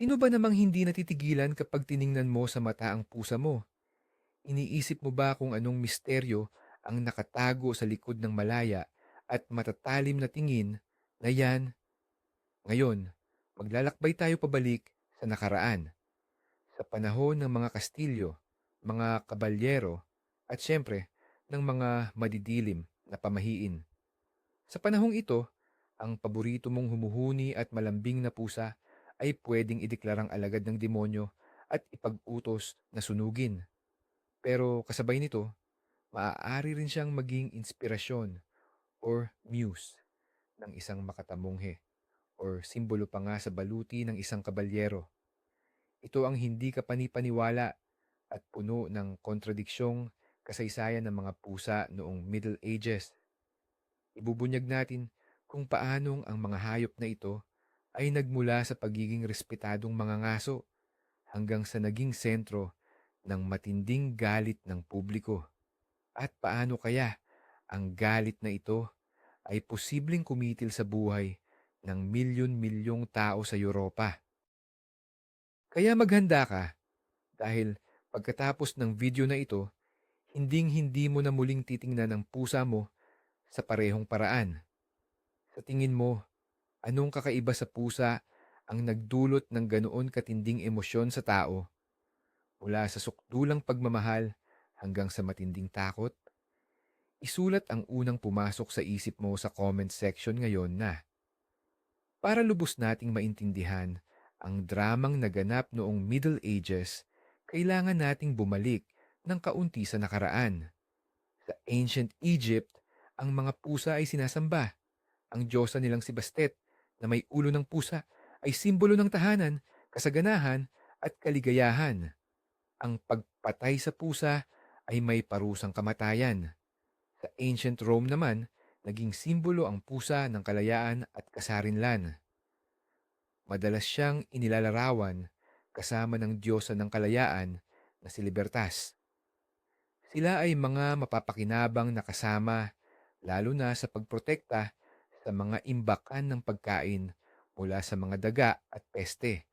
Sino ba namang hindi natitigilan kapag tiningnan mo sa mata ang pusa mo? Iniisip mo ba kung anong misteryo ang nakatago sa likod ng malaya at matatalim na tingin na yan? Ngayon, maglalakbay tayo pabalik sa nakaraan, sa panahon ng mga Kastilyo, mga kabalyero, at syempre, ng mga madidilim na pamahiin. Sa panahong ito, ang paborito mong humuhuni at malambing na pusa ay pwedeng ideklarang alagad ng demonyo at ipag-utos na sunugin. Pero kasabay nito, maaari rin siyang maging inspirasyon or muse ng isang makatamunghe or simbolo pa nga sa baluti ng isang kabalyero. Ito ang hindi kapanipaniwala at puno ng kontradiksyong kasaysayan ng mga pusa noong Middle Ages. Ibubunyag natin kung paanong ang mga hayop na ito ay nagmula sa pagiging respetadong mga ngaso hanggang sa naging sentro ng matinding galit ng publiko. At paano kaya ang galit na ito ay posibleng kumitil sa buhay ng milyon-milyong tao sa Europa. Kaya maghanda ka dahil pagkatapos ng video na ito, hinding-hindi mo na muling titingnan ang pusa mo sa parehong paraan. Sa tingin mo, anong kakaiba sa pusa ang nagdulot ng ganoon katinding emosyon sa tao mula sa sukdulang pagmamahal hanggang sa matinding takot? Isulat ang unang pumasok sa isip mo sa comment section ngayon na para lubos nating maintindihan ang dramang naganap noong Middle Ages, kailangan nating bumalik ng kaunti sa nakaraan. Sa ancient Egypt, ang mga pusa ay sinasamba. Ang diyosa nilang si Bastet na may ulo ng pusa ay simbolo ng tahanan, kasaganahan at kaligayahan. Ang pagpatay sa pusa ay may parusang kamatayan. Sa ancient Rome naman, naging simbolo ang pusa ng kalayaan at kasarinlan. Madalas siyang inilalarawan kasama ng diyosa ng kalayaan na si Libertas. Sila ay mga mapapakinabang na kasama lalo na sa pagprotekta sa mga imbakan ng pagkain mula sa mga daga at peste.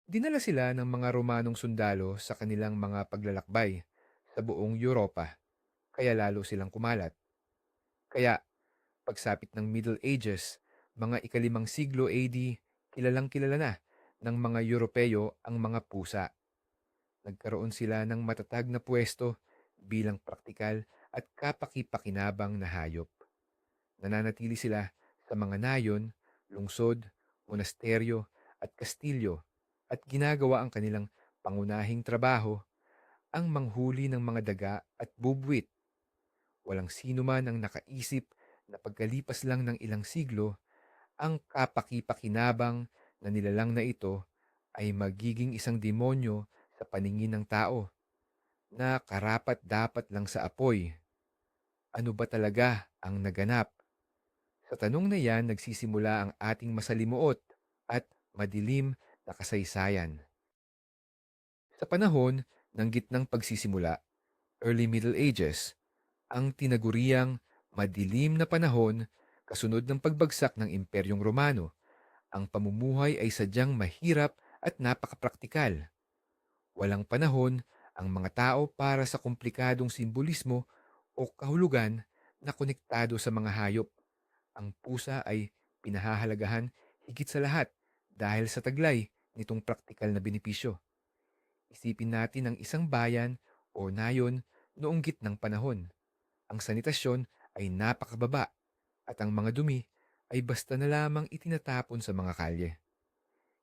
Dinala sila ng mga Romanong sundalo sa kanilang mga paglalakbay sa buong Europa, kaya lalo silang kumalat. Kaya, pagsapit ng Middle Ages, mga ikalimang siglo AD, kilalang kilala na ng mga Europeo ang mga pusa. Nagkaroon sila ng matatag na pwesto bilang praktikal at kapaki-pakinabang na hayop. Nananatili sila sa mga nayon, lungsod, monasteryo at kastilyo at ginagawa ang kanilang pangunahing trabaho ang manghuli ng mga daga at bubwit. Walang sino man ang nakaisip na pagkalipas lang ng ilang siglo, ang kapaki-pakinabang na nilalang na ito ay magiging isang demonyo sa paningin ng tao na karapat-dapat lang sa apoy. Ano ba talaga ang naganap? Sa tanong na yan nagsisimula ang ating masalimuot at madilim na kasaysayan. Sa panahon ng gitnang pagsisimula, Early Middle Ages, ang tinaguriang madilim na panahon kasunod ng pagbagsak ng Imperyong Romano, ang pamumuhay ay sadyang mahirap at napakapraktikal. Walang panahon ang mga tao para sa komplikadong simbolismo o kahulugan na konektado sa mga hayop. Ang pusa ay pinahahalagahan higit sa lahat dahil sa taglay nitong praktikal na benepisyo. Isipin natin ang isang bayan o nayon noong gitnang panahon. Ang sanitasyon ay napakababa at ang mga dumi ay basta na lamang itinatapon sa mga kalye.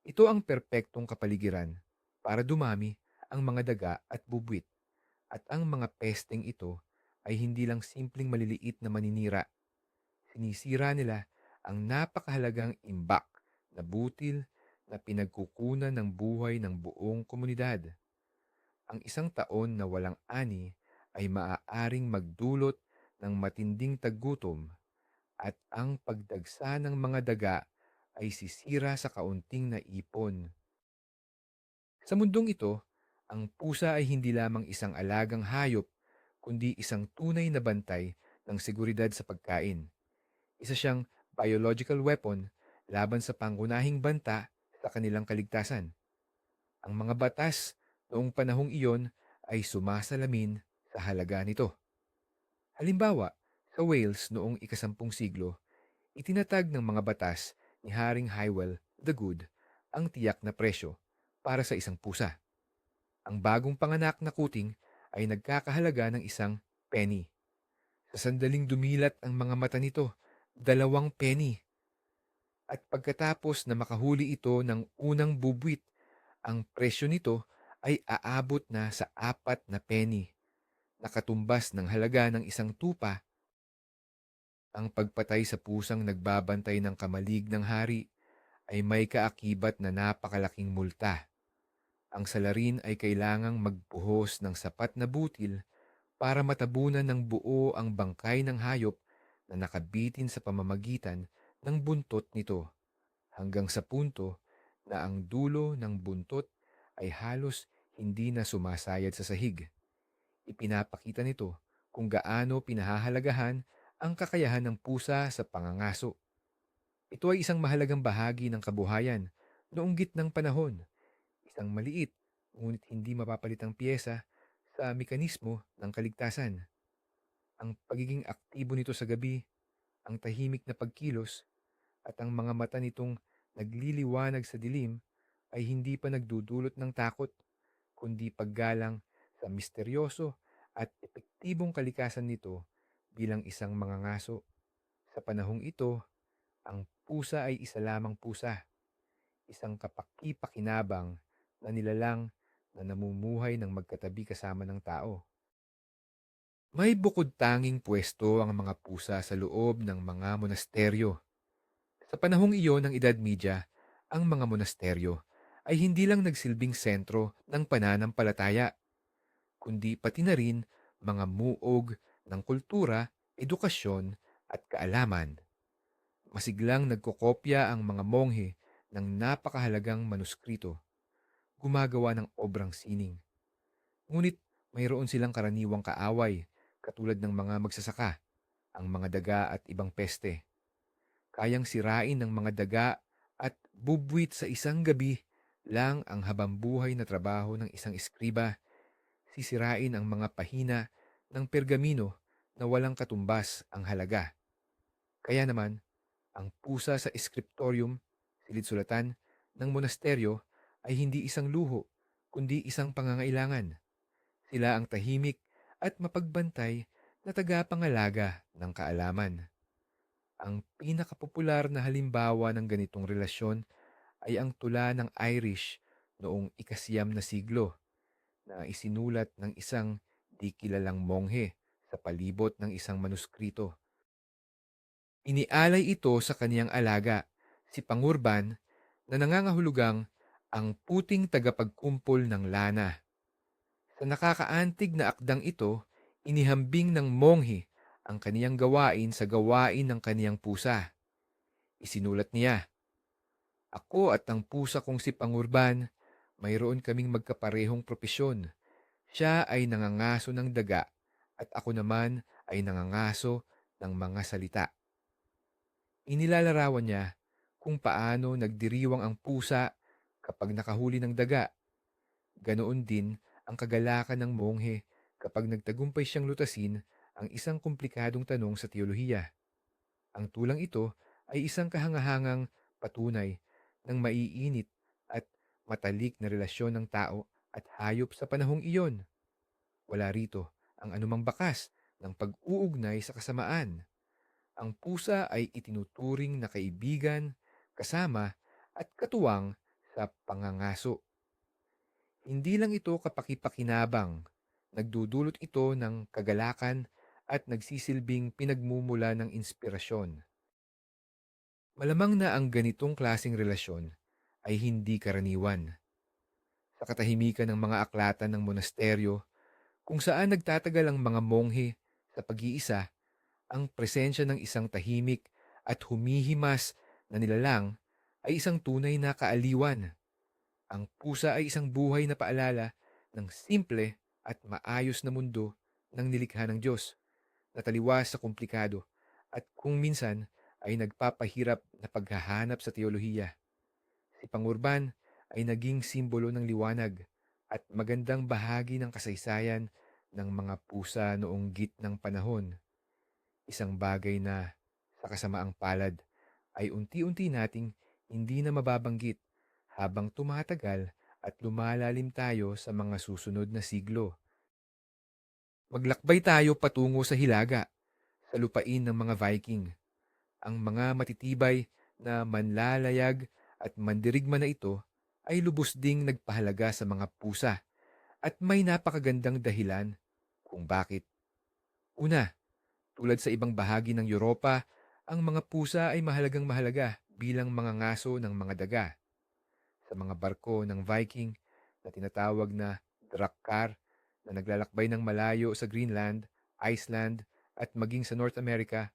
Ito ang perpektong kapaligiran para dumami ang mga daga at bubwit at ang mga pesteng ito ay hindi lang simpleng maliliit na maninira. Sinisira nila ang napakahalagang imbak na butil na pinagkukunan ng buhay ng buong komunidad. Ang isang taon na walang ani ay maaaring magdulot ng matinding taggutom at ang pagdagsa ng mga daga ay sisira sa kaunting naipon. Sa mundong ito, ang pusa ay hindi lamang isang alagang hayop, kundi isang tunay na bantay ng seguridad sa pagkain. Isa siyang biological weapon laban sa pangunahing banta sa kanilang kaligtasan. Ang mga batas noong panahong iyon ay sumasalamin sa halaga nito. Halimbawa, sa Wales noong ika-10 siglo, itinatag ng mga batas ni Haring Hywel the Good ang tiyak na presyo para sa isang pusa. Ang bagong panganak na kuting ay nagkakahalaga ng isang penny. Sa sandaling dumilat ang mga mata nito, 2 penny. At pagkatapos na makahuli ito ng unang bubwit, ang presyo nito ay aabot na sa 4 na penny, nakatumbas ng halaga ng isang tupa. Ang pagpatay sa pusang nagbabantay ng kamalig ng hari ay may kaakibat na napakalaking multa. Ang salarin ay kailangang magpuhos ng sapat na butil para matabunan ng buo ang bangkay ng hayop na nakabitin sa pamamagitan ng buntot nito, hanggang sa punto na ang dulo ng buntot ay halos hindi na sumasayad sa sahig. Ipinapakita nito kung gaano pinahahalagahan ang kakayahan ng pusa sa pangangaso. Ito ay isang mahalagang bahagi ng kabuhayan noong gitnang panahon, isang maliit ngunit hindi mapapalitang piyesa sa mekanismo ng kaligtasan. Ang pagiging aktibo nito sa gabi, ang tahimik na pagkilos, at ang mga mata nitong nagliliwanag sa dilim ay hindi pa nagdudulot ng takot, kundi paggalang sa misteryoso at epektibong kalikasan nito bilang isang mangangaso. Sa panahong ito, ang pusa ay isa lamang pusa, isang kapaki-pakinabang na nilalang na namumuhay ng magkatabi kasama ng tao. May bukod-tanging pwesto ang mga pusa sa loob ng mga monasteryo. Sa panahong iyon ng Edad Media, ang mga monasteryo ay hindi lang nagsilbing sentro ng pananampalataya, kundi pati na rin mga muog ng kultura, edukasyon at kaalaman. Masiglang nagkokopya ang mga monghe ng napakahalagang manuskrito, gumagawa ng obrang sining. Ngunit mayroon silang karaniwang kaaway, katulad ng mga magsasaka, ang mga daga at ibang peste. Kayang sirain ng mga daga at bubwit sa isang gabi lang ang habambuhay na trabaho ng isang eskriba. Sisirain ang mga pahina ng pergamino na walang katumbas ang halaga. Kaya naman, ang pusa sa eskriptorium, silid-sulatan, ng monasteryo ay hindi isang luho, kundi isang pangangailangan. Sila ang tahimik at mapagbantay na tagapangalaga ng kaalaman. Ang pinakapopular na halimbawa ng ganitong relasyon ay ang tula ng Irish noong ika-9 na siglo, na isinulat ng isang di kilalang monghe sa palibot ng isang manuskrito. Inialay ito sa kaniyang alaga, si Pangurban, na nangangahulugang ang puting tagapagkumpol ng lana. Sa nakakaantig na akdang ito, inihambing ng monghe ang kaniyang gawain sa gawain ng kaniyang pusa. Isinulat niya, "Ako at ang pusa kong si Pangurban, mayroon kaming magkaparehong propesyon. Siya ay nangangaso ng daga at ako naman ay nangangaso ng mga salita." Inilalarawan niya kung paano nagdiriwang ang pusa kapag nakahuli ng daga. Ganoon din ang kagalakan ng monghe kapag nagtagumpay siyang lutasin ang isang komplikadong tanong sa teolohiya. Ang tulang ito ay isang kahangahangang patunay ng maiinit at matalik na relasyon ng tao at hayop sa panahong iyon. Wala rito ang anumang bakas ng pag-uugnay sa kasamaan. Ang pusa ay itinuturing na kaibigan, kasama at katuwang sa pangangaso. Hindi lang ito kapaki-pakinabang, nagdudulot ito ng kagalakan at nagsisilbing pinagmumula ng inspirasyon. Malamang na ang ganitong klasing relasyon ay hindi karaniwan. Sa katahimikan ng mga aklatan ng monasteryo, kung saan nagtatagal ang mga monghe sa pag-iisa, ang presensya ng isang tahimik at humihimas na nilalang ay isang tunay na kaaliwan. Ang pusa ay isang buhay na paalala ng simple at maayos na mundo ng nilikha ng Diyos, na taliwas sa komplikado at kung minsan ay nagpapahirap na paghahanap sa teolohiya. Si Pangurban ay naging simbolo ng liwanag at magandang bahagi ng kasaysayan ng mga pusa noong gitnang panahon. Isang bagay na, sa kasamaang palad, ay unti-unti nating hindi na mababanggit habang tumatagal at lumalalim tayo sa mga susunod na siglo. Maglakbay tayo patungo sa Hilaga, sa lupain ng mga Viking. Ang mga matitibay na manlalayag at mandirigma na ito ay lubos ding nagpahalaga sa mga pusa at may napakagandang dahilan kung bakit. Una, tulad sa ibang bahagi ng Europa, ang mga pusa ay mahalagang mahalaga bilang mga ngaso ng mga daga. Sa mga barko ng Viking na tinatawag na drakkar na naglalakbay ng malayo sa Greenland, Iceland at maging sa North America,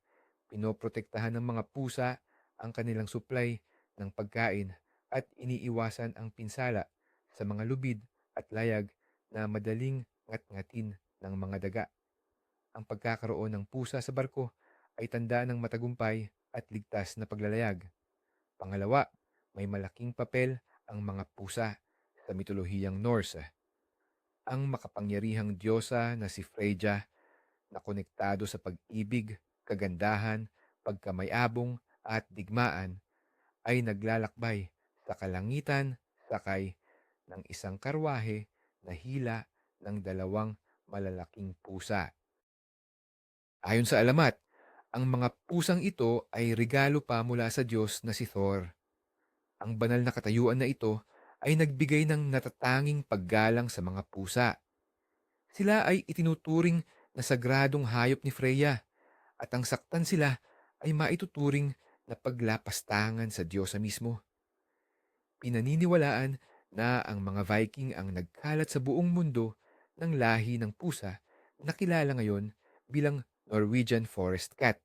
pinoprotektahan ng mga pusa ang kanilang supply ng pagkain at iniiwasan ang pinsala sa mga lubid at layag na madaling ngat-ngatin ng mga daga. Ang pagkakaroon ng pusa sa barko ay tanda ng matagumpay at ligtas na paglalayag. Pangalawa, may malaking papel ang mga pusa sa mitolohiyang Norse. Ang makapangyarihang diyosa na si Freyja na konektado sa pag-ibig, kagandahan, pagkamayabong at digmaan ay naglalakbay sa kalangitan sakay ng isang karwahe na hila ng dalawang malalaking pusa. Ayon sa alamat, ang mga pusang ito ay regalo pa mula sa Diyos na si Thor. Ang banal na katayuan na ito ay nagbigay ng natatanging paggalang sa mga pusa. Sila ay itinuturing na sagradong hayop ni Freya at ang saktan sila ay maituturing na paglapastangan sa Diyosa mismo. Pinaniniwalaan na ang mga Viking ang nagkalat sa buong mundo ng lahi ng pusa na kilala ngayon bilang Norwegian Forest Cat.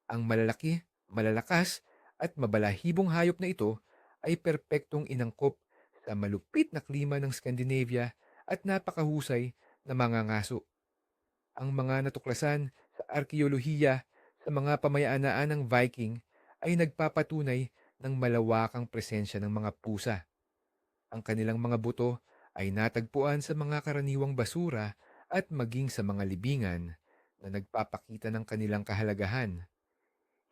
Ang malalaki, malalakas at mabalahibong hayop na ito ay perpektong inangkop sa malupit na klima ng Scandinavia at napakahusay na mga ngaso. Ang mga natuklasan sa arkeolohiya sa mga pamayaanaan ng Viking ay nagpapatunay ng malawakang presensya ng mga pusa. Ang kanilang mga buto ay natagpuan sa mga karaniwang basura at maging sa mga libingan na nagpapakita ng kanilang kahalagahan.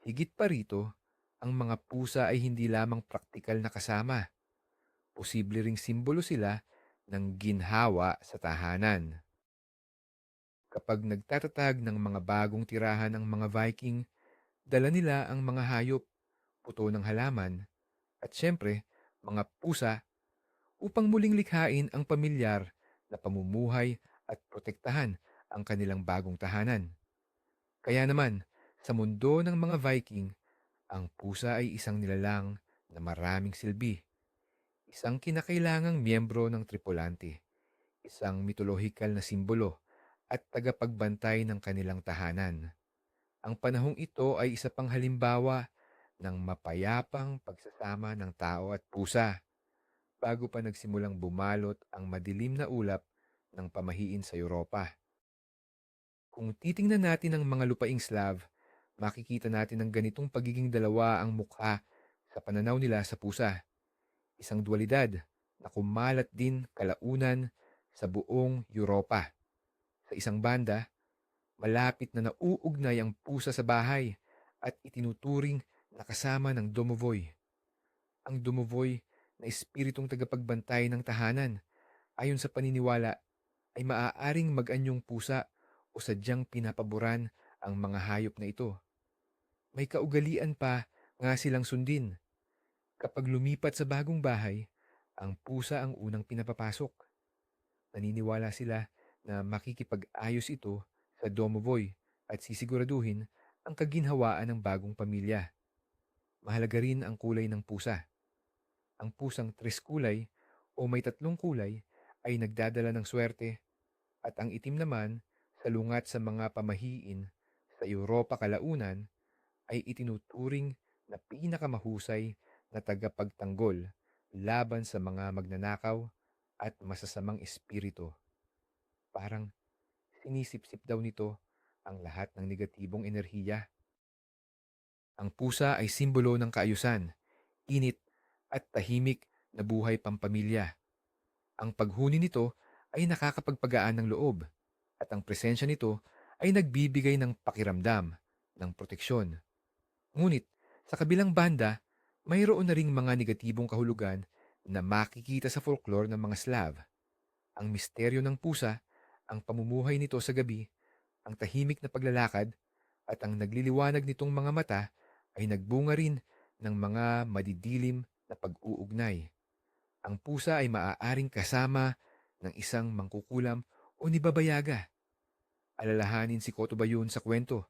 Higit pa rito, ang mga pusa ay hindi lamang praktikal na kasama. Posible ring simbolo sila ng ginhawa sa tahanan. Kapag nagtatatag ng mga bagong tirahan ang mga Viking, dala nila ang mga hayop, puto ng halaman, at siyempre, mga pusa upang muling likhain ang pamilyar na pamumuhay at protektahan ang kanilang bagong tahanan. Kaya naman, sa mundo ng mga Viking, ang pusa ay isang nilalang na maraming silbi, isang kinakailangang miyembro ng tripulante, isang mitolohikal na simbolo at tagapagbantay ng kanilang tahanan. Ang panahong ito ay isa pang halimbawa ng mapayapang pagsasama ng tao at pusa bago pa nagsimulang bumalot ang madilim na ulap ng pamahiin sa Europa. Kung titingnan natin ang mga lupaing Slav, makikita natin ang ganitong pagiging dalawa ang mukha sa pananaw nila sa pusa. Isang dualidad na kumalat din kalaunan sa buong Europa. Sa isang banda, malapit na nauugnay ang pusa sa bahay at itinuturing na kasama ng domovoy. Ang domovoy na espiritong tagapagbantay ng tahanan ayon sa paniniwala ay maaaring mag-anyong pusa o sadyang pinapaboran ang mga hayop na ito. May kaugalian pa nga silang sundin. Kapag lumipat sa bagong bahay, ang pusa ang unang pinapapasok. Naniniwala sila na makikipag-ayos ito sa domovoy at sisiguraduhin ang kaginhawaan ng bagong pamilya. Mahalaga rin ang kulay ng pusa. Ang pusang tres kulay o may tatlong kulay ay nagdadala ng swerte at ang itim naman, salungat sa mga pamahiin sa Europa kalaunan, ay itinuturing na pinakamahusay na tagapagtanggol laban sa mga magnanakaw at masasamang espiritu. Parang sinisipsip daw nito ang lahat ng negatibong enerhiya. Ang pusa ay simbolo ng kaayusan, init at tahimik na buhay pampamilya. Ang paghuni nito ay nakakapagpagaan ng loob at ang presensya nito ay nagbibigay ng pakiramdam ng proteksyon. Ngunit sa kabilang banda, mayroon na ring mga negatibong kahulugan na makikita sa folklore ng mga Slav. Ang misteryo ng pusa, ang pamumuhay nito sa gabi, ang tahimik na paglalakad, at ang nagliliwanag nitong mga mata ay nagbunga rin ng mga madidilim na pag-uugnay. Ang pusa ay maaaring kasama ng isang mangkukulam o nibabayaga. Alalahanin si Kotobayun sa kwento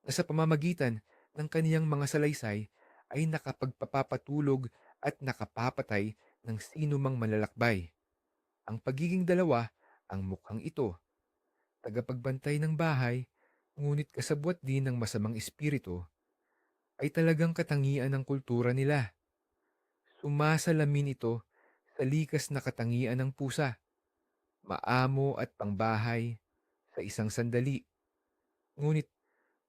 na sa pamamagitan ng kaniyang mga salaysay ay nakapagpapatulog at nakapapatay ng sino mang malalakbay. Ang pagiging dalawa, ang mukhang ito, tagapagbantay ng bahay, ngunit kasabwat din ng masamang espiritu, ay talagang katangian ng kultura nila. Sumasalamin ito sa likas na katangian ng pusa, maamo at pangbahay sa isang sandali, ngunit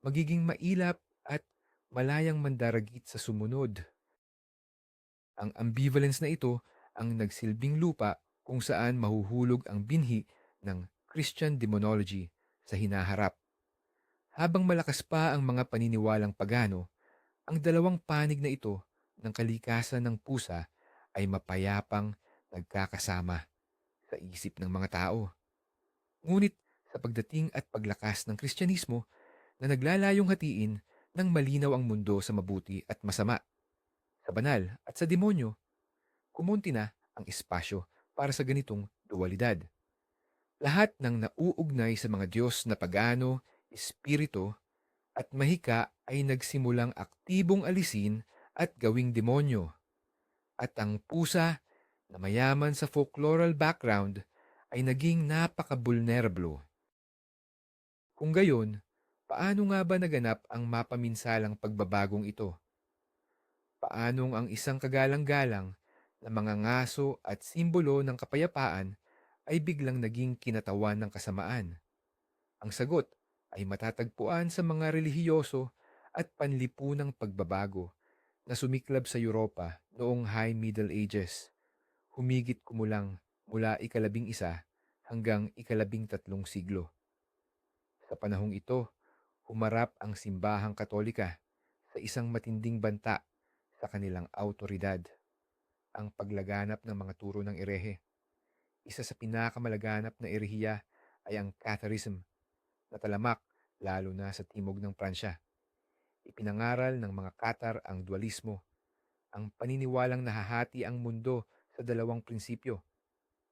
magiging mailap at malayang mandaragit sa sumunod. Ang ambivalence na ito ang nagsilbing lupa kung saan mahuhulog ang binhi ng Christian demonology sa hinaharap. Habang malakas pa ang mga paniniwalang pagano, ang dalawang panig na ito ng kalikasan ng pusa ay mapayapang nagkakasama sa isip ng mga tao. Ngunit sa pagdating at paglakas ng Kristyanismo na naglalayong hatiin ng malinaw ang mundo sa mabuti at masama, sa banal at sa demonyo, kumunti na ang espasyo para sa ganitong dualidad. Lahat ng nauugnay sa mga Diyos na pagano, espiritu at mahika ay nagsimulang aktibong alisin at gawing demonyo. At ang pusa na mayaman sa folkloral background ay naging napaka-vulnerable. Kung gayon, paano nga ba naganap ang mapaminsalang pagbabagong ito? Paanong ang isang kagalang-galang na mga ngaso at simbolo ng kapayapaan ay biglang naging kinatawan ng kasamaan? Ang sagot ay matatagpuan sa mga relihiyoso at panlipunang pagbabago na sumiklab sa Europa noong High Middle Ages, humigit kumulang mula ika-11 hanggang ika-13 siglo. Sa panahong ito, humarap ang simbahang Katolika sa isang matinding banta sa kanilang autoridad, ang paglaganap ng mga turo ng erehe. Isa sa pinakamalaganap na erehiya ay ang Catharism, na talamak lalo na sa timog ng Pransya. Ipinangaral ng mga Cathar ang dualismo, ang paniniwalang nahahati ang mundo sa dalawang prinsipyo,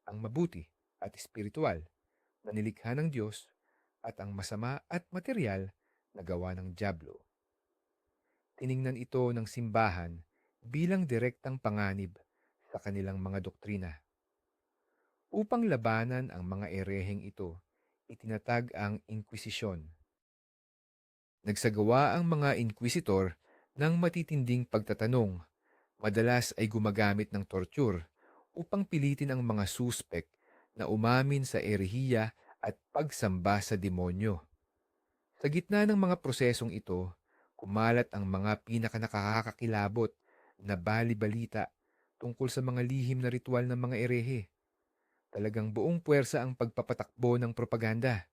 ang mabuti at espiritual na nilikha ng Diyos at ang masama at material na gawa ng dyablo. Tiningnan ito ng simbahan bilang direktang panganib sa kanilang mga doktrina. Upang labanan ang mga ereheng ito, itinatag ang Inquisisyon. Nagsagawa ang mga inquisitor ng matitinding pagtatanong. Madalas ay gumagamit ng torture upang pilitin ang mga suspek na umamin sa erehiya at pagsamba sa demonyo. Sa gitna ng mga prosesong ito, kumalat ang mga pinakanakakakilabot na bali-balita tungkol sa mga lihim na ritual ng mga erehe. Talagang buong puwersa ang pagpapatakbo ng propaganda.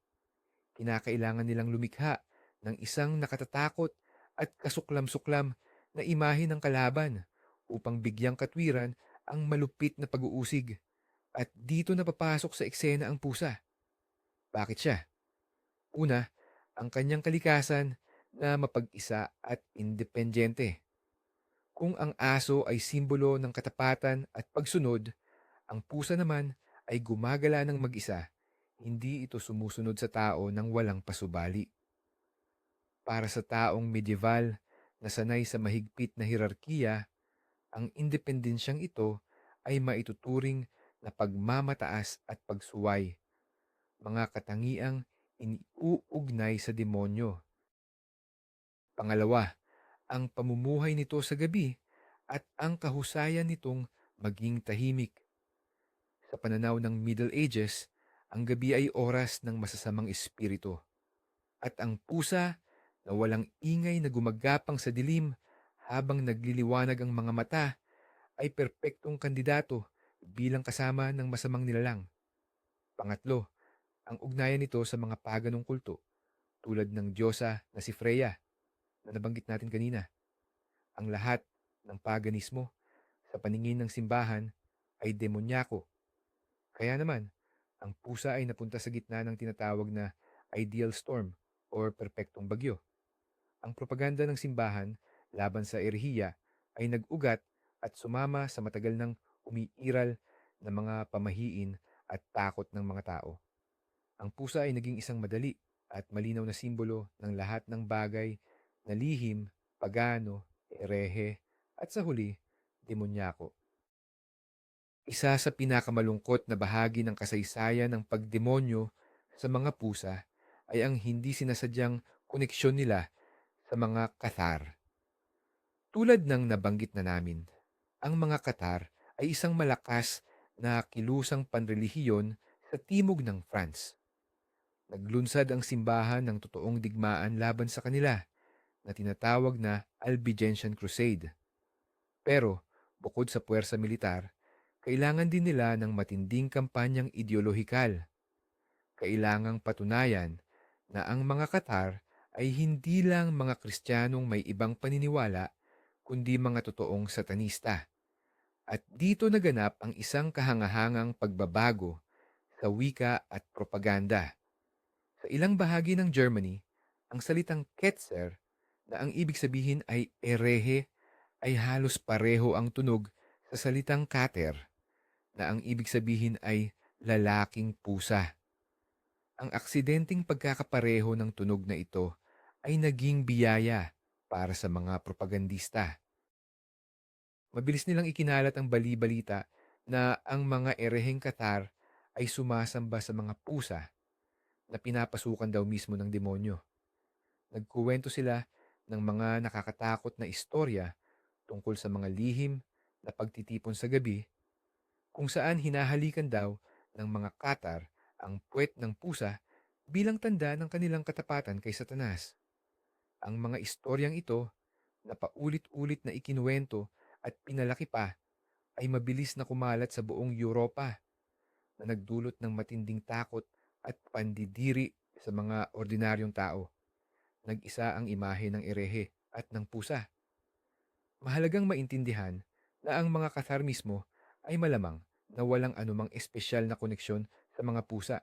Kinakailangan nilang lumikha ng isang nakatatakot at kasuklam-suklam na imahe ng kalaban upang bigyang katwiran ang malupit na pag-uusig. At dito napapasok sa eksena ang pusa. Bakit siya? Una, ang kanyang kalikasan na mapag-isa at independyente. Kung ang aso ay simbolo ng katapatan at pagsunod, ang pusa naman ay gumagala ng mag-isa. Hindi ito sumusunod sa tao ng walang pasubali. Para sa taong medieval na sanay sa mahigpit na hierarkiya, ang independensyang ito ay maituturing na pagmamataas at pagsuway, mga katangiang iniuugnay sa demonyo. Pangalawa, ang pamumuhay nito sa gabi at ang kahusayan nitong maging tahimik. Sa pananaw ng Middle Ages, ang gabi ay oras ng masasamang espiritu. At ang pusa na walang ingay na gumagapang sa dilim habang nagliliwanag ang mga mata ay perpektong kandidato bilang kasama ng masamang nilalang. Pangatlo, ang ugnayan nito sa mga paganong kulto tulad ng diyosa na si Freya na nabanggit natin kanina. Ang lahat ng paganismo sa paningin ng simbahan ay demonyako. Kaya naman, ang pusa ay napunta sa gitna ng tinatawag na ideal storm or perpektong bagyo. Ang propaganda ng simbahan laban sa erehiya ay nag-ugat at sumama sa matagal ng umiiral na mga pamahiin at takot ng mga tao. Ang pusa ay naging isang madali at malinaw na simbolo ng lahat ng bagay na lihim, pagano, erehe, at sa huli, demonyako. Isa sa pinakamalungkot na bahagi ng kasaysayan ng pagdemonyo sa mga pusa ay ang hindi sinasadyang koneksyon nila sa mga kathar. Tulad ng nabanggit na namin, ang mga kathar ay isang malakas na kilusang panrelihiyon sa timog ng France. Naglunsad ang simbahan ng totoong digmaan laban sa kanila na tinatawag na Albigensian Crusade. Pero, bukod sa puwersa militar, kailangan din nila ng matinding kampanyang ideolohikal. Kailangang patunayan na ang mga Katar ay hindi lang mga Kristiyanong may ibang paniniwala, kundi mga totoong satanista. At dito naganap ang isang kahangahangang pagbabago sa wika at propaganda. Sa ilang bahagi ng Germany, ang salitang Ketzer na ang ibig sabihin ay erehe ay halos pareho ang tunog sa salitang Kater na ang ibig sabihin ay lalaking pusa. Ang aksidenteng pagkakapareho ng tunog na ito ay naging biyaya para sa mga propagandista. Mabilis nilang ikinalat ang bali-balita na ang mga ereheng Katar ay sumasamba sa mga pusa na pinapasukan daw mismo ng demonyo. Nagkuwento sila ng mga nakakatakot na istorya tungkol sa mga lihim na pagtitipon sa gabi kung saan hinahalikan daw ng mga Katar ang puwet ng pusa bilang tanda ng kanilang katapatan kay Satanas. Ang mga istoryang ito na paulit-ulit na ikinuwento at pinalaki pa ay mabilis na kumalat sa buong Europa na nagdulot ng matinding takot at pandidiri sa mga ordinaryong tao. Nag-isa ang imahe ng erehe at ng pusa. Mahalagang maintindihan na ang mga Cathar mismo ay malamang na walang anumang espesyal na koneksyon sa mga pusa.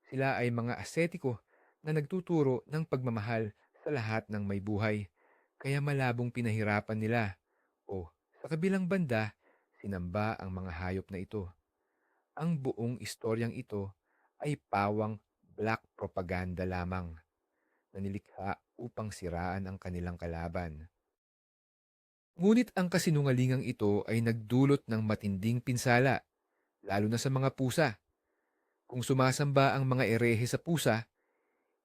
Sila ay mga asetiko na nagtuturo ng pagmamahal sa lahat ng may buhay, kaya malabong pinahirapan nila o sa kabilang banda, sinamba ang mga hayop na ito. Ang buong istoryang ito ay pawang black propaganda lamang na nilikha upang siraan ang kanilang kalaban. Ngunit ang kasinungalingang ito ay nagdulot ng matinding pinsala, lalo na sa mga pusa. Kung sumasamba ang mga erehe sa pusa,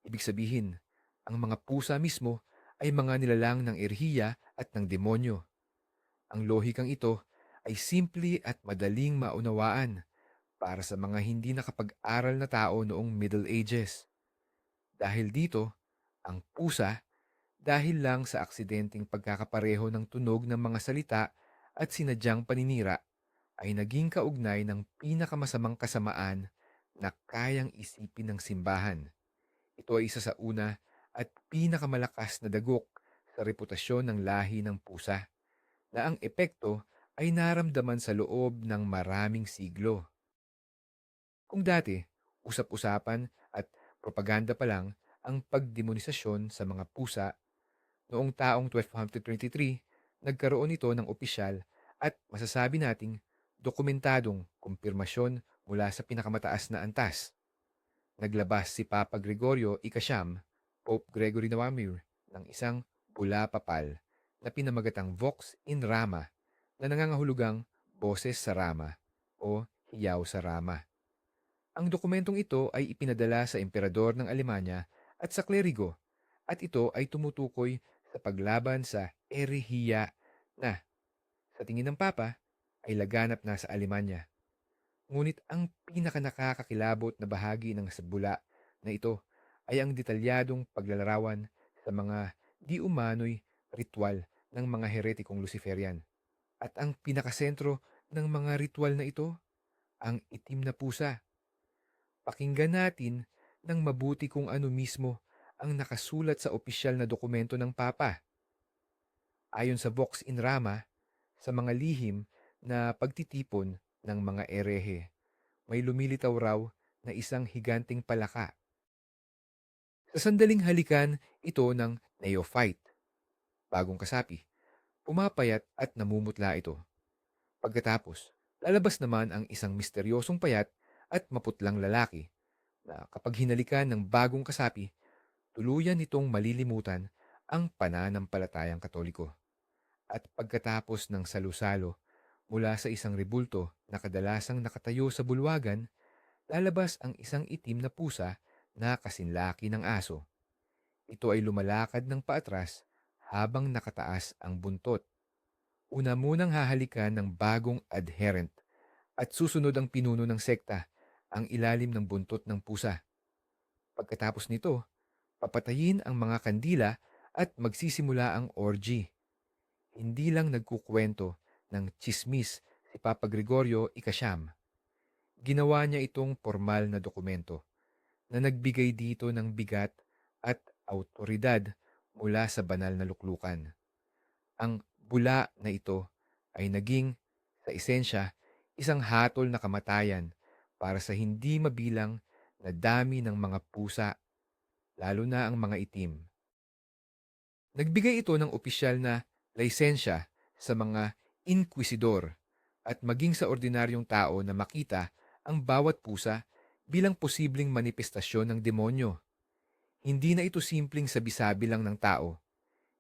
ibig sabihin, ang mga pusa mismo ay mga nilalang ng erhiya at ng demonyo. Ang lohikang ito ay simple at madaling maunawaan para sa mga hindi nakapag-aral na tao noong Middle Ages. Dahil dito, ang pusa, dahil lang sa aksidenteng pagkakapareho ng tunog ng mga salita at sinadyang paninira, ay naging kaugnay ng pinakamasamang kasamaan na kayang isipin ng simbahan. Ito ay isa sa una at pinakamalakas na dagok sa reputasyon ng lahi ng pusa, na ang epekto ay naramdaman sa loob ng maraming siglo. Kung dati, usap-usapan at propaganda pa lang ang pagdemonisasyon sa mga pusa, noong taong 1223, nagkaroon ito ng opisyal at masasabi nating dokumentadong kumpirmasyon mula sa pinakamataas na antas. Naglabas si Papa Gregorio Ikasyam, Pope Gregory Nawamir, ng isang bula papal na pinamagatang Vox in Rama na nangangahulugang Boses sa Rama o Hiyaw sa Rama. Ang dokumentong ito ay ipinadala sa emperador ng Alemanya at sa klerigo at ito ay tumutukoy sa paglaban sa erehiya na, sa tingin ng Papa, ay laganap na sa Alemanya. Ngunit ang pinakanakakakilabot na bahagi ng sabula na ito ay ang detalyadong paglalarawan sa mga di umano'y ritual ng mga heretikong Luciferian. At ang pinakasentro ng mga ritual na ito, ang itim na pusa. Pakinggan natin ng mabuti kung ano mismo ang nakasulat sa opisyal na dokumento ng Papa. Ayon sa Vox in Rama, sa mga lihim na pagtitipon ng mga erehe, may lumilitaw raw na isang higanting palaka. Sa sandaling halikan ito ng neophyte, bagong kasapi, pumapayat at namumutla ito. Pagkatapos, lalabas naman ang isang misteryosong payat at maputlang lalaki na kapag hinalikan ng bagong kasapi, tuluyan nitong malilimutan ang pananampalatayang Katoliko. At pagkatapos ng salusalo mula sa isang rebulto na kadalasang nakatayo sa bulwagan, lalabas ang isang itim na pusa na kasinlaki ng aso. Ito ay lumalakad ng paatras habang nakataas ang buntot. Una munang hahalikan ng bagong adherent at susunod ang pinuno ng sekta, ang ilalim ng buntot ng pusa. Pagkatapos nito, papatayin ang mga kandila at magsisimula ang orgy. Hindi lang nagkukwento ng tsismis si Papa Gregorio Ikasyam. Ginawa niya itong formal na dokumento na nagbigay dito ng bigat at autoridad mula sa banal na luklukan. Ang bula na ito ay naging, sa esensya, isang hatol na kamatayan para sa hindi mabilang na dami ng mga pusa, lalo na ang mga itim. Nagbigay ito ng opisyal na lisensya sa mga inquisidor at maging sa ordinaryong tao na makita ang bawat pusa bilang posibleng manifestasyon ng demonyo. Hindi na ito simpleng sabi-sabi lang ng tao.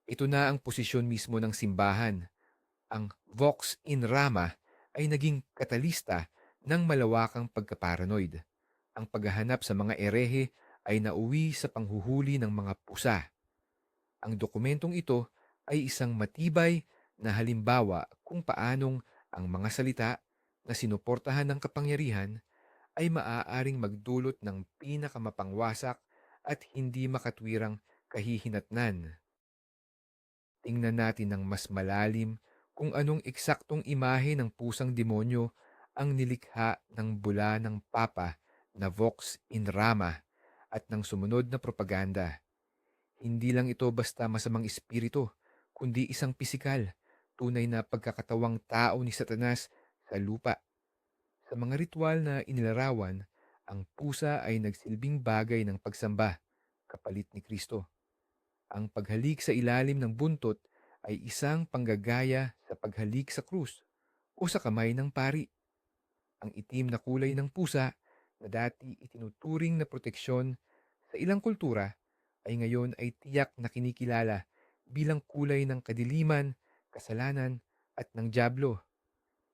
Ito na ang posisyon mismo ng simbahan. Ang Vox in Rama ay naging katalista ng malawakang pagkaparanoid. Ang paghahanap sa mga erehe ay nauwi sa panghuhuli ng mga pusa. Ang dokumentong ito ay isang matibay na halimbawa kung paanong ang mga salita na sinuportahan ng kapangyarihan ay maaaring magdulot ng pinakamapangwasak at hindi makatwirang kahihinatnan. Tingnan natin ng mas malalim kung anong eksaktong imahe ng pusang demonyo ang nilikha ng bula ng Papa na Vox in Rama at ng sumunod na propaganda. Hindi lang ito basta masamang espiritu, kundi isang pisikal, tunay na pagkakatawang tao ni Satanas sa lupa. Sa mga ritual na inilarawan, ang pusa ay nagsilbing bagay ng pagsamba, kapalit ni Kristo. Ang paghalik sa ilalim ng buntot ay isang panggagaya sa paghalik sa krus o sa kamay ng pari. Ang itim na kulay ng pusa na dati itinuturing na proteksyon sa ilang kultura ay ngayon ay tiyak na kinikilala bilang kulay ng kadiliman, kasalanan at ng dyablo.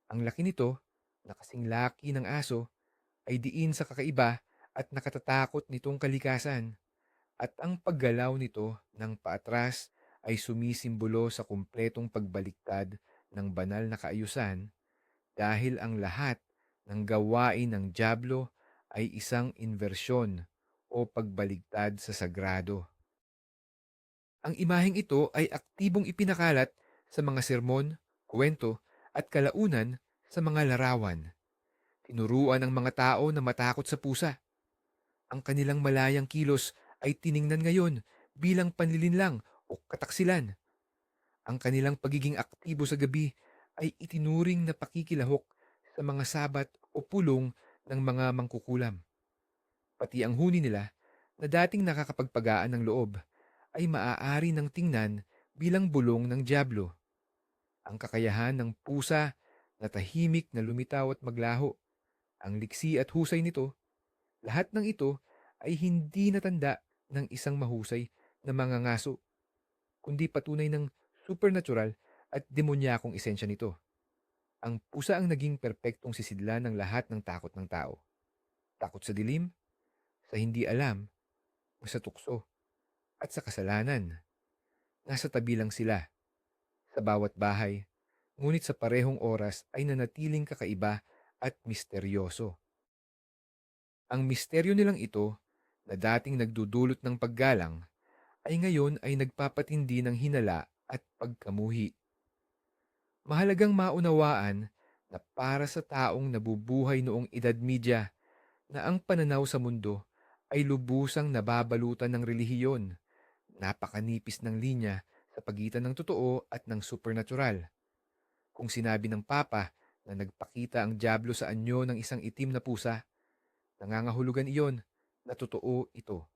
Ang laki nito, na kasing laki ng aso, ay diin sa kakaiba at nakatatakot nitong kalikasan. At ang paggalaw nito ng paatras ay sumisimbolo sa kumpletong pagbaliktad ng banal na kaayusan dahil ang lahat ng gawain ng dyablo ay isang inversyon o pagbaligtad sa sagrado. Ang imaheng ito ay aktibong ipinakalat sa mga sermon, kwento at kalaunan sa mga larawan. Tinuruan ang mga tao na matakot sa pusa. Ang kanilang malayang kilos ay tiningnan ngayon bilang panlilinlang o kataksilan. Ang kanilang pagiging aktibo sa gabi ay itinuring na pakikilahok sa mga sabat o pulong ng mga mangkukulam. Pati ang huni nila na dating nakakapagpagaan ng loob ay maaari ng tingnan bilang bulong ng dyablo. Ang kakayahan ng pusa na tahimik na lumitaw at maglaho, ang liksi at husay nito, lahat ng ito ay hindi natanda ng isang mahusay na mangangaso, kundi patunay ng supernatural at demonyakong esensya nito. Ang pusa ang naging perpektong sisidlan ng lahat ng takot ng tao. Takot sa dilim, sa hindi alam, o sa tukso, at sa kasalanan. Nasa tabi lang sila, sa bawat bahay, ngunit sa parehong oras ay nanatiling kakaiba at misteryoso. Ang misteryo nilang ito, na dating nagdudulot ng paggalang, ay ngayon ay nagpapatindi ng hinala at pagkamuhi. Mahalagang maunawaan na para sa taong nabubuhay noong Edad Media na ang pananaw sa mundo ay lubusang nababalutan ng relihiyon. Napakanipis ng linya sa pagitan ng totoo at ng supernatural. Kung sinabi ng Papa na nagpakita ang dyablo sa anyo ng isang itim na pusa, nangangahulugan iyon na totoo ito.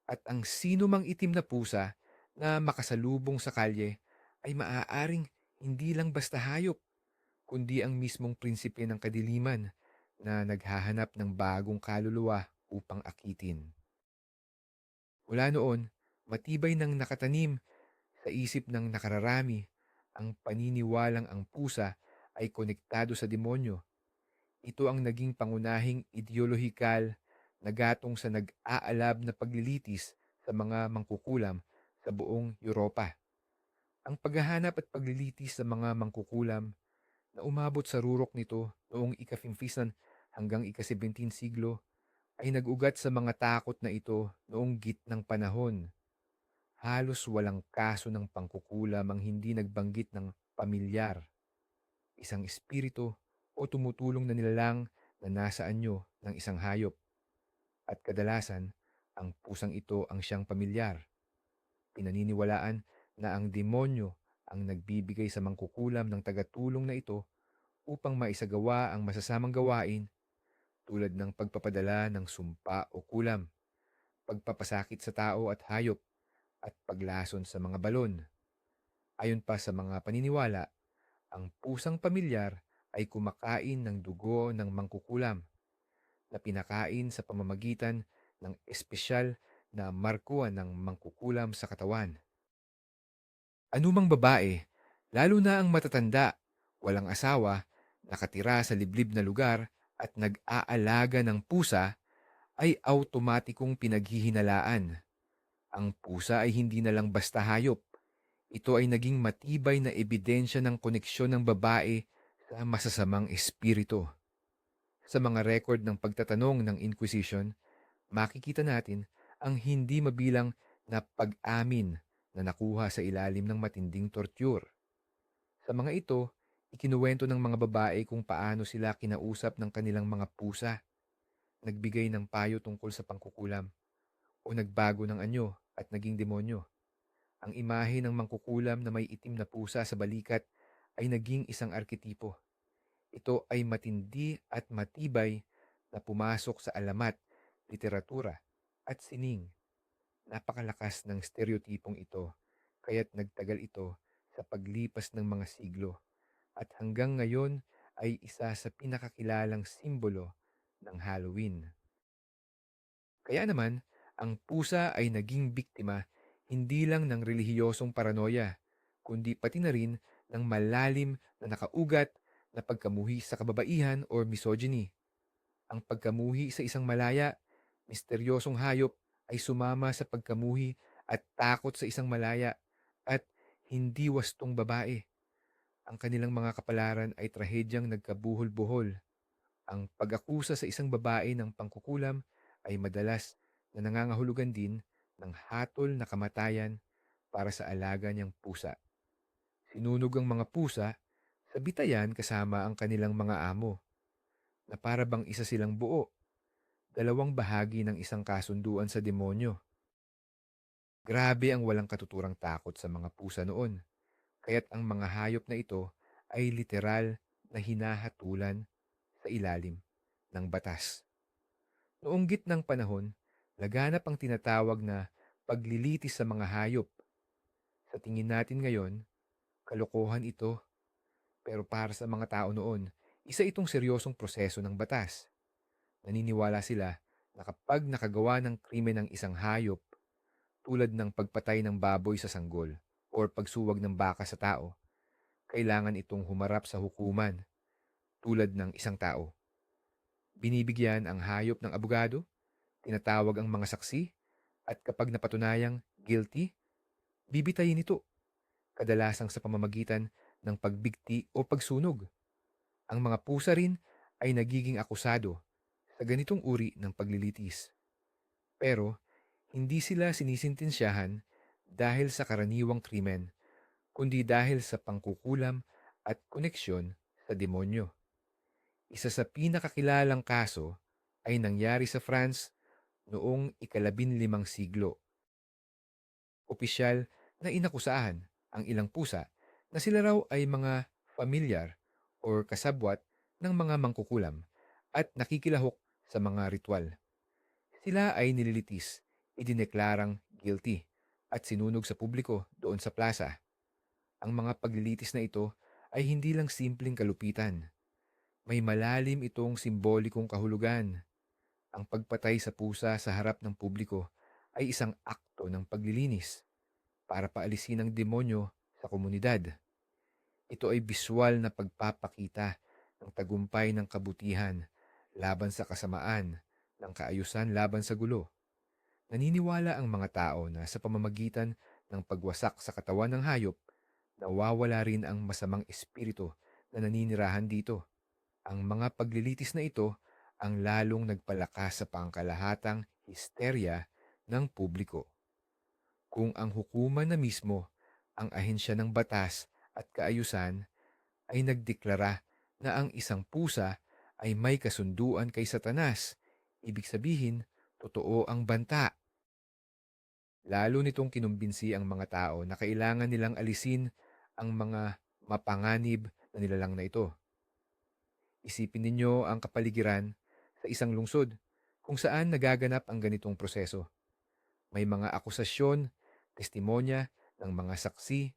At ang sino mang itim na pusa na makasalubong sa kalye ay maaaring hindi lang basta hayop, kundi ang mismong prinsipe ng kadiliman na naghahanap ng bagong kaluluwa upang akitin. Mula noon, matibay nang nakatanim sa isip ng nakararami ang paniniwalang ang pusa ay konektado sa demonyo. Ito ang naging pangunahing ideolohikal na gatong sa nag-aalab na paglilitis sa mga mangkukulam sa buong Europa. Ang paghahanap at paglilitis sa mga mangkukulam na umabot sa rurok nito noong ika-15 hanggang ika-17 siglo ay nag-ugat sa mga takot na ito noong gitnang panahon. Halos walang kaso ng pangkukulam ang hindi nagbanggit ng pamilyar, isang espiritu o tumutulong na nilalang na nasa anyo ng isang hayop. At kadalasan, ang pusang ito ang siyang pamilyar. Pinaniniwalaan na ang demonyo ang nagbibigay sa mangkukulam ng tagatulong na ito upang maisagawa ang masasamang gawain tulad ng pagpapadala ng sumpa o kulam, pagpapasakit sa tao at hayop, at paglason sa mga balon. Ayon pa sa mga paniniwala, ang pusang pamilyar ay kumakain ng dugo ng mangkukulam na pinakain sa pamamagitan ng espesyal na markuan ng mangkukulam sa katawan. Anumang babae, lalo na ang matatanda, walang asawa, nakatira sa liblib na lugar at nag-aalaga ng pusa ay automatikong pinaghihinalaan. Ang pusa ay hindi na lang basta hayop. Ito ay naging matibay na ebidensya ng koneksyon ng babae sa masasamang espiritu. Sa mga record ng pagtatanong ng Inquisition, makikita natin ang hindi mabilang na pag-amin na nakuha sa ilalim ng matinding torture. Sa mga ito, ikinuwento ng mga babae kung paano sila kinausap ng kanilang mga pusa, nagbigay ng payo tungkol sa pangkukulam, o nagbago ng anyo at naging demonyo. Ang imahe ng mangkukulam na may itim na pusa sa balikat ay naging isang arketipo. Ito ay matindi at matibay na pumasok sa alamat, literatura, at sining. Napakalakas ng stereotipong ito, kaya't nagtagal ito sa paglipas ng mga siglo at hanggang ngayon ay isa sa pinakakilalang simbolo ng Halloween. Kaya naman, ang pusa ay naging biktima hindi lang ng relihiyosong paranoia, kundi pati na rin ng malalim na nakaugat na pagkamuhi sa kababaihan or misogyny. Ang pagkamuhi sa isang malaya, misteryosong hayop ay sumama sa pagkamuhi at takot sa isang malaya at hindi wastong babae. Ang kanilang mga kapalaran ay trahedyang nagkabuhol-buhol. Ang pag-akusa sa isang babae ng pangkukulam ay madalas na nangangahulugan din ng hatol na kamatayan para sa alaga niyang pusa. Sinunog ang mga pusa sa bitayan kasama ang kanilang mga amo, na para bang isa silang buo, dalawang bahagi ng isang kasunduan sa demonyo. Grabe ang walang katuturang takot sa mga pusa noon, kaya't ang mga hayop na ito ay literal na hinahatulan sa ilalim ng batas. Noong gitnang panahon, laganap ang tinatawag na paglilitis sa mga hayop. Sa tingin natin ngayon, kalokohan ito, pero para sa mga tao noon, isa itong seryosong proseso ng batas. Naniniwala sila na kapag nakagawa ng krimen ng isang hayop, tulad ng pagpatay ng baboy sa sanggol or pagsuwag ng baka sa tao, kailangan itong humarap sa hukuman tulad ng isang tao. Binibigyan ang hayop ng abogado, tinatawag ang mga saksi, at kapag napatunayang guilty, bibitayin ito, kadalasang sa pamamagitan ng pagbigti o pagsunog. Ang mga pusa rin ay nagiging akusado sa ganitong uri ng paglilitis. Pero hindi sila sinisintensyahan dahil sa karaniwang krimen, kundi dahil sa pangkukulam at koneksyon sa demonyo. Isa sa pinakakilalang kaso ay nangyari sa France noong ika-15 siglo. Opisyal na inakusahan ang ilang pusa na sila raw ay mga familiar or kasabwat ng mga mangkukulam at nakikilahok sa mga ritual. Sila ay nililitis, idineklarang guilty at sinunog sa publiko doon sa plaza. Ang mga paglilitis na ito ay hindi lang simpleng kalupitan. May malalim itong simbolikong kahulugan. Ang pagpatay sa pusa sa harap ng publiko ay isang akto ng paglilinis para paalisin ang demonyo sa komunidad. Ito ay biswal na pagpapakita ng tagumpay ng kabutihan laban sa kasamaan, ng kaayusan laban sa gulo. Naniniwala ang mga tao na sa pamamagitan ng pagwasak sa katawan ng hayop, nawawala rin ang masamang espiritu na naninirahan dito. Ang mga paglilitis na ito ang lalong nagpalakas sa pangkalahatang histerya ng publiko. Kung ang hukuman na mismo, ang ahensya ng batas at kaayusan, ay nagdeklara na ang isang pusa ay may kasunduan kay Satanas, ibig sabihin, totoo ang banta. Lalo nitong kinumbinsi ang mga tao na kailangan nilang alisin ang mga mapanganib na nilalang na ito. Isipin ninyo ang kapaligiran sa isang lungsod kung saan nagaganap ang ganitong proseso. May mga akusasyon, testimonya ng mga saksi,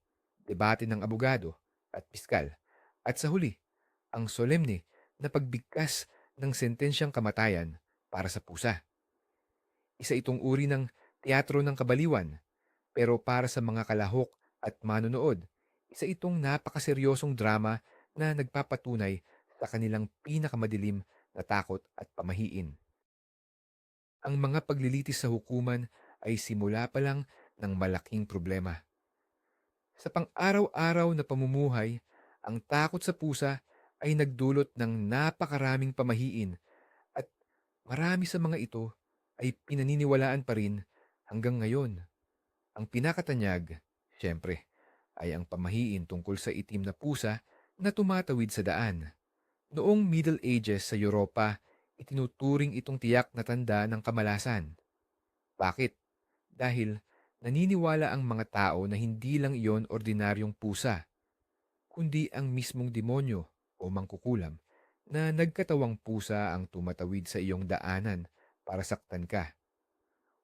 debate ng abogado at piskal. At sa huli, ang solemne na pagbigkas ng sentensyang kamatayan para sa pusa. Isa itong uri ng teatro ng kabaliwan, pero para sa mga kalahok at manonood, isa itong napakaseryosong drama na nagpapatunay sa kanilang pinakamadilim na takot at pamahiin. Ang mga paglilitis sa hukuman ay simula pa lang ng malaking problema. Sa pang-araw-araw na pamumuhay, ang takot sa pusa ay nagdulot ng napakaraming pamahiin at marami sa mga ito ay pinaniniwalaan pa rin hanggang ngayon. Ang pinakatanyag, siyempre, ay ang pamahiin tungkol sa itim na pusa na tumatawid sa daan. Noong Middle Ages sa Europa, itinuturing itong tiyak na tanda ng kamalasan. Bakit? Dahil naniniwala ang mga tao na hindi lang iyon ordinaryong pusa, kundi ang mismong demonyo o mangkukulam na nagkatawang pusa ang tumatawid sa iyong daanan para saktan ka.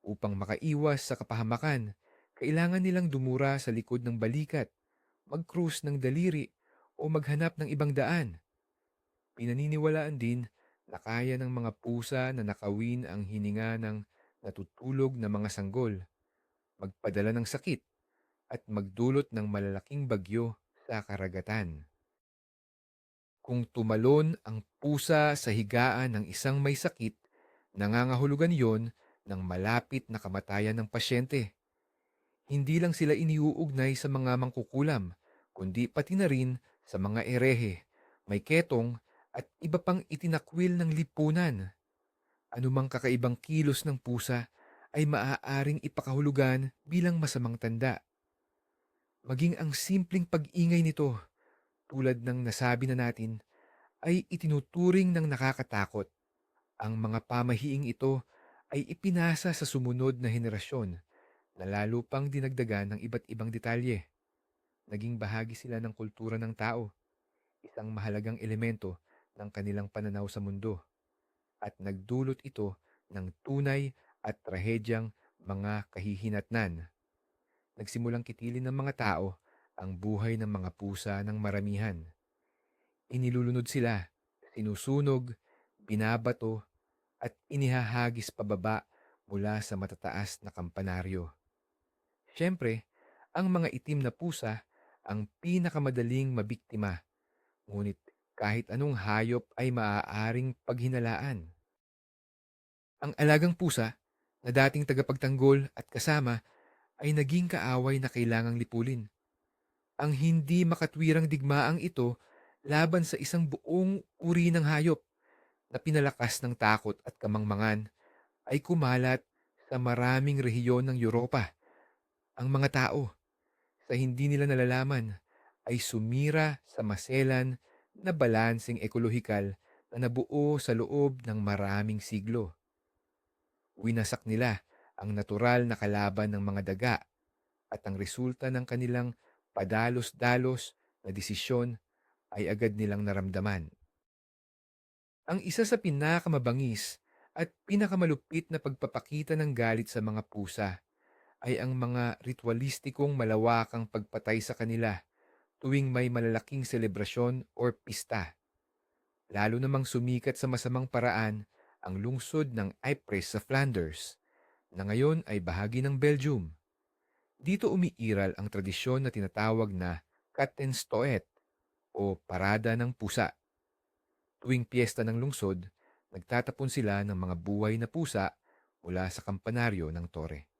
Upang makaiwas sa kapahamakan, kailangan nilang dumura sa likod ng balikat, mag-cruise ng daliri o maghanap ng ibang daan. Pinaniniwalaan din na kaya ng mga pusa na nakawin ang hininga ng natutulog na mga sanggol, magpadala ng sakit at magdulot ng malalaking bagyo sa karagatan. Kung tumalon ang pusa sa higaan ng isang may sakit, nangangahulugan yon ng malapit na kamatayan ng pasyente. Hindi lang sila iniuugnay sa mga mangkukulam, kundi pati na rin sa mga erehe, may ketong at iba pang itinakwil ng lipunan. Anumang kakaibang kilos ng pusa ay maaaring ipakahulugan bilang masamang tanda. Maging ang simpleng pag-ingay nito, tulad ng nasabi na natin, ay itinuturing ng nakakatakot. Ang mga pamahiing ito ay ipinasa sa sumunod na henerasyon na lalo pang dinagdagan ng iba't ibang detalye. Naging bahagi sila ng kultura ng tao, isang mahalagang elemento ng kanilang pananaw sa mundo, at nagdulot ito ng tunay at trahedyang mga kahihinatnan. Nagsimulang kitilin ng mga tao ang buhay ng mga pusa ng maramihan. Inilulunod sila, sinusunog, binabato, at inihahagis pababa mula sa matataas na kampanaryo. Siyempre, ang mga itim na pusa ang pinakamadaling mabiktima, ngunit kahit anong hayop ay maaaring paghinalaan. Ang alagang pusa, na dating tagapagtanggol at kasama, ay naging kaaway na kailangang lipulin. Ang hindi makatwirang digmaang ito laban sa isang buong uri ng hayop na pinalakas ng takot at kamangmangan ay kumalat sa maraming rehiyon ng Europa. Ang mga tao, sa hindi nila nalalaman, ay sumira sa maselan na balanseng ekolohikal na nabuo sa loob ng maraming siglo. Winasak nila ang natural na kalaban ng mga daga at ang resulta ng kanilang padalos-dalos na desisyon ay agad nilang naramdaman. Ang isa sa pinakamabangis at pinakamalupit na pagpapakita ng galit sa mga pusa ay ang mga ritualistikong malawakang pagpatay sa kanila tuwing may malalaking selebrasyon or pista. Lalo namang sumikat sa masamang paraan ang lungsod ng Ypres sa Flanders, na ngayon ay bahagi ng Belgium. Dito umiiral ang tradisyon na tinatawag na Kattenstoet o Parada ng Pusa. Tuwing piyesta ng lungsod, nagtatapon sila ng mga buhay na pusa mula sa kampanaryo ng tore.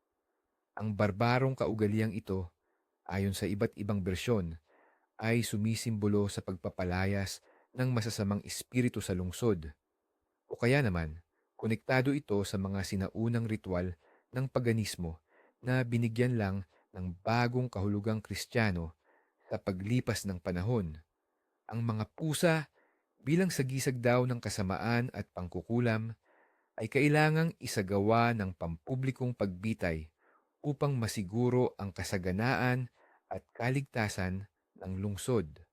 Ang barbarong kaugaliang ito, ayon sa iba't ibang bersyon, ay sumisimbolo sa pagpapalayas ng masasamang espiritu sa lungsod. O kaya naman, konektado ito sa mga sinaunang ritual ng paganismo na binigyan lang ng bagong kahulugang Kristiyano sa paglipas ng panahon. Ang mga pusa, bilang sagisag daw ng kasamaan at pangkukulam, ay kailangang isagawa ng pampublikong pagbitay upang masiguro ang kasaganaan at kaligtasan ng lungsod.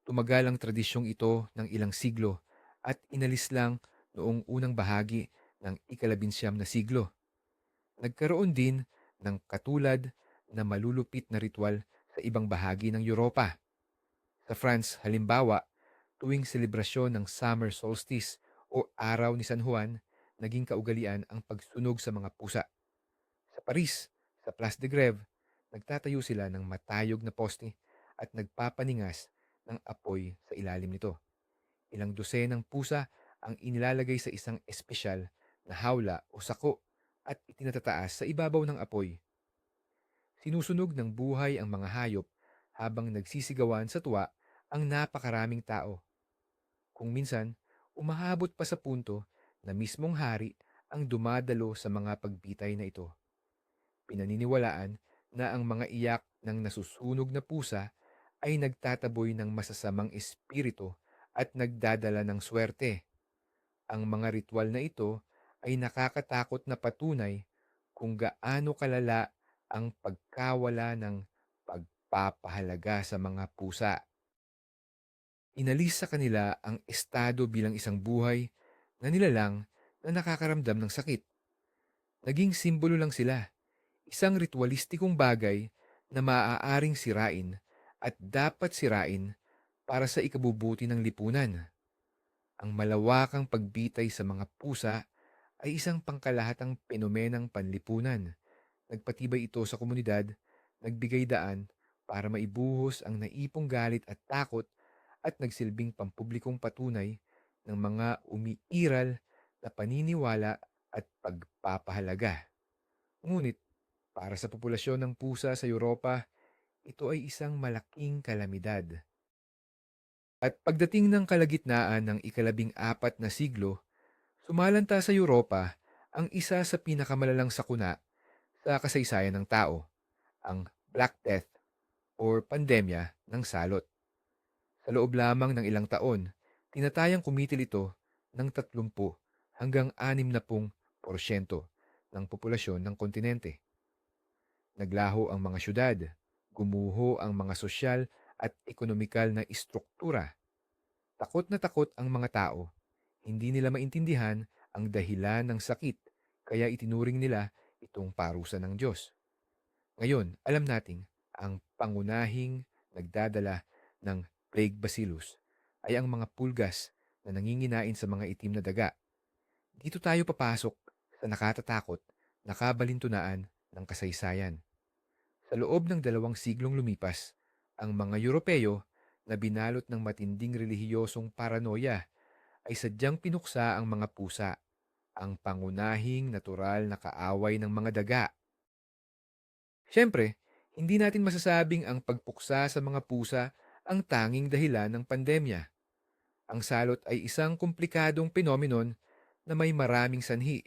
Tumagal ang tradisyong ito ng ilang siglo at inalis lang noong unang bahagi ng ikalabinsyam na siglo. Nagkaroon din ng katulad na malulupit na ritual sa ibang bahagi ng Europa. Sa France, halimbawa, tuwing selebrasyon ng summer solstice o araw ni San Juan, naging kaugalian ang pagsunog sa mga pusa. Sa Paris, sa Place de Grève, nagtatayo sila ng matayog na poste at nagpapaningas ng apoy sa ilalim nito. Ilang dosenang pusa ang inilalagay sa isang espesyal na hawla o sako at itinatataas sa ibabaw ng apoy. Sinusunog ng buhay ang mga hayop habang nagsisigawan sa tuwa ang napakaraming tao. Kung minsan, umahabot pa sa punto na mismong hari ang dumadalo sa mga pagbitay na ito. Pinaniniwalaan na ang mga iyak ng nasusunog na pusa ay nagtataboy ng masasamang espiritu at nagdadala ng swerte. Ang mga ritual na ito ay nakakatakot na patunay kung gaano kalala ang pagkawala ng pagpapahalaga sa mga pusa. Inalis sa kanila ang estado bilang isang buhay na nilalang na nakakaramdam ng sakit. Naging simbolo lang sila, isang ritualistikong bagay na maaaring sirain at dapat sirain para sa ikabubuti ng lipunan. Ang malawakang pagbitay sa mga pusa ay isang pangkalahatang penomenang panlipunan. Nagpatibay ito sa komunidad, nagbigay daan para maibuhos ang naipong galit at takot at nagsilbing pampublikong patunay ng mga umiiral na paniniwala at pagpapahalaga. Ngunit, para sa populasyon ng pusa sa Europa, ito ay isang malaking kalamidad. At pagdating ng kalagitnaan ng ikalabing-apat na siglo, sumalanta sa Europa ang isa sa pinakamalalang sakuna sa kasaysayan ng tao, ang Black Death or pandemya ng salot. Sa loob lamang ng ilang taon, tinatayang kumitil ito ng 30 hanggang 60% ng populasyon ng kontinente. Naglaho ang mga syudad, gumuho ang mga sosyal at ekonomikal na istruktura. Takot na takot ang mga tao. Hindi nila maintindihan ang dahilan ng sakit, kaya itinuring nila itong parusa ng Diyos. Ngayon, alam nating ang pangunahing nagdadala ng plague bacillus ay ang mga pulgas na nanginginain sa mga itim na daga. Dito tayo papasok sa nakatatakot na kabalintunaan ng kasaysayan. Sa loob ng 2 siglong lumipas, ang mga Europeo na binalot ng matinding relihiyosong paranoia ay sadyang pinuksa ang mga pusa, ang pangunahing natural na kaaway ng mga daga. Siyempre, hindi natin masasabing ang pagpuksa sa mga pusa ang tanging dahilan ng pandemya. Ang salot ay isang komplikadong phenomenon na may maraming sanhi,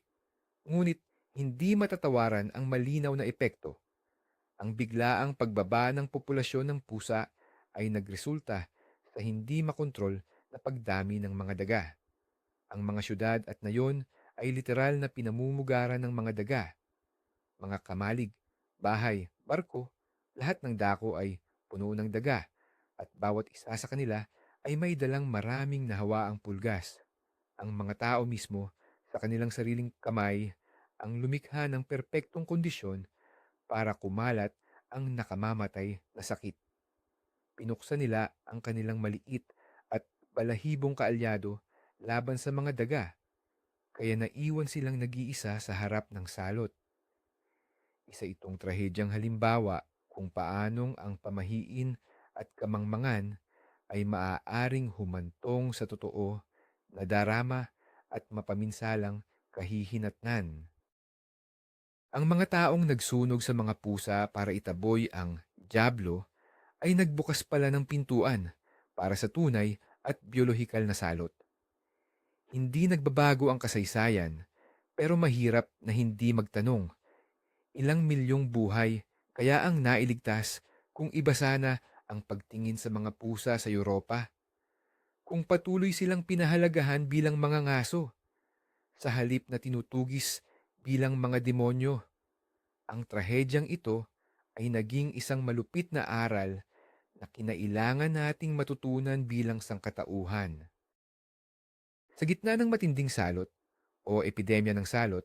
ngunit hindi matatawaran ang malinaw na epekto. Ang biglaang pagbaba ng populasyon ng pusa ay nagresulta sa hindi makontrol na pagdami ng mga daga. Ang mga syudad at nayon ay literal na pinamumugaran ng mga daga, mga kamalig, bahay, barko, lahat ng dako ay puno ng daga at bawat isa sa kanila ay may dalang maraming nahawaang pulgas. Ang mga tao mismo sa kanilang sariling kamay ang lumikha ng perpektong kondisyon para kumalat ang nakamamatay na sakit. Pinuksan nila ang kanilang maliit at balahibong kaalyado laban sa mga daga, kaya naiwan silang nag-iisa sa harap ng salot. Isa itong trahedyang halimbawa kung paanong ang pamahiin at kamangmangan ay maaaring humantong sa totoo na darama at mapaminsalang kahihinatnan. Ang mga taong nagsunog sa mga pusa para itaboy ang dyablo ay nagbukas pala ng pintuan para sa tunay at biolohikal na salot. Hindi nagbabago ang kasaysayan, pero mahirap na hindi magtanong, ilang milyong buhay kaya ang nailigtas kung iba sana ang pagtingin sa mga pusa sa Europa? Kung patuloy silang pinahalagahan bilang mga ngaso, sa halip na tinutugis bilang mga demonyo, ang trahedyang ito ay naging isang malupit na aral na kinailangan nating matutunan bilang sangkatauhan. Sa gitna ng matinding salot o epidemya ng salot,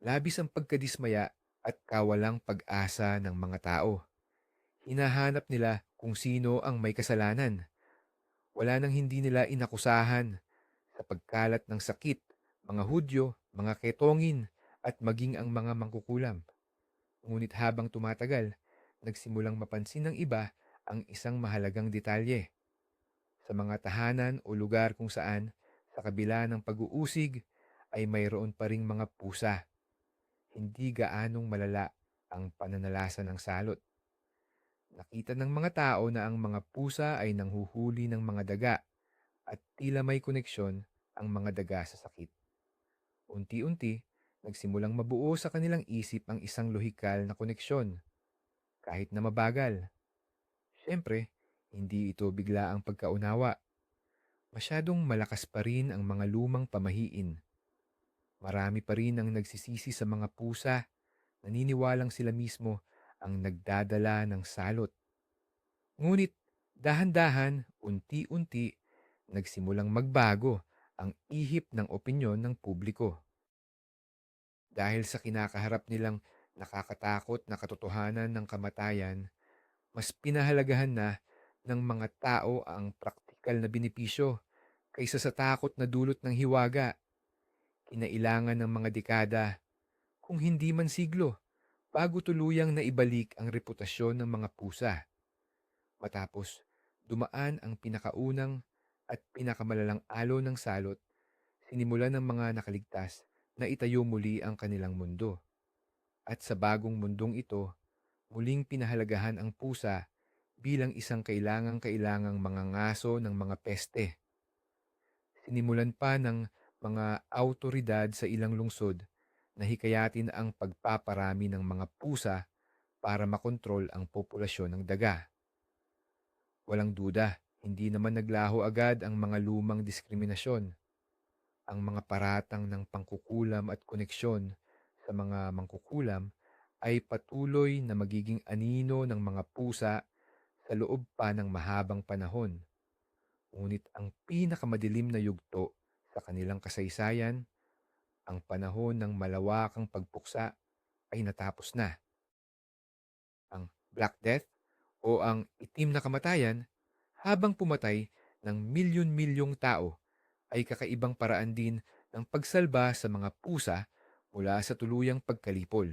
labis ang pagkadismaya at kawalang pag-asa ng mga tao. Hinahanap nila kung sino ang may kasalanan. Wala nang hindi nila inakusahan sa pagkalat ng sakit, mga Hudyo, mga Ketongin, at maging ang mga mangkukulam. Ngunit habang tumatagal, nagsimulang mapansin ng iba ang isang mahalagang detalye. Sa mga tahanan o lugar kung saan, sa kabila ng pag-uusig, ay mayroon pa ring mga pusa. Hindi gaanong malala ang pananalasa ng salot. Nakita ng mga tao na ang mga pusa ay nanghuhuli ng mga daga at tila may koneksyon ang mga daga sa sakit. Unti-unti, nagsimulang mabuo sa kanilang isip ang isang lohikal na koneksyon, kahit na mabagal. Siyempre, hindi ito bigla ang pagkaunawa. Masyadong malakas pa rin ang mga lumang pamahiin. Marami pa rin ang nagsisisi sa mga pusa, naniniwalang sila mismo ang nagdadala ng salot. Ngunit dahan-dahan, unti-unti, nagsimulang magbago ang ihip ng opinyon ng publiko. Dahil sa kinakaharap nilang nakakatakot na katotohanan ng kamatayan, mas pinahalagahan na ng mga tao ang praktikal na benepisyo kaysa sa takot na dulot ng hiwaga. Kinailangan ng mga dekada, kung hindi man siglo, bago tuluyang naibalik ang reputasyon ng mga pusa. Matapos dumaan ang pinakaunang at pinakamalalang alo ng salot, sinimulan ng mga nakaligtas na itayo muli ang kanilang mundo. At sa bagong mundong ito, muling pinahalagahan ang pusa bilang isang kailangang-kailangang mga ngaso ng mga peste. Sinimulan pa ng mga autoridad sa ilang lungsod na hikayatin ang pagpaparami ng mga pusa para makontrol ang populasyon ng daga. Walang duda, hindi naman naglaho agad ang mga lumang diskriminasyon. Ang mga paratang ng pangkukulam at koneksyon sa mga mangkukulam ay patuloy na magiging anino ng mga pusa sa loob pa ng mahabang panahon. Ngunit ang pinakamadilim na yugto sa kanilang kasaysayan, ang panahon ng malawakang pagpuksa, ay natapos na. Ang Black Death o ang itim na kamatayan, habang pumatay ng milyon-milyong tao, ay kakaibang paraan din ng pagsalba sa mga pusa mula sa tuluyang pagkalipol.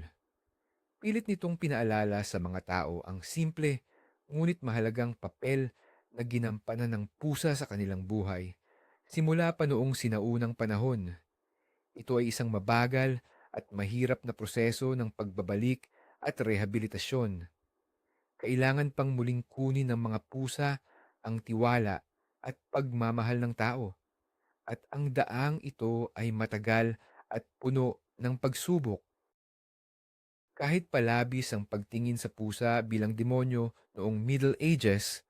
Pilit nitong pinaalala sa mga tao ang simple ngunit mahalagang papel na ginampanan ng pusa sa kanilang buhay. Simula pa noong sinaunang panahon, ito ay isang mabagal at mahirap na proseso ng pagbabalik at rehabilitasyon. Kailangan pang muling kunin ng mga pusa ang tiwala at pagmamahal ng tao. At ang daang ito ay matagal at puno ng pagsubok. Kahit palabis ang pagtingin sa pusa bilang demonyo noong Middle Ages,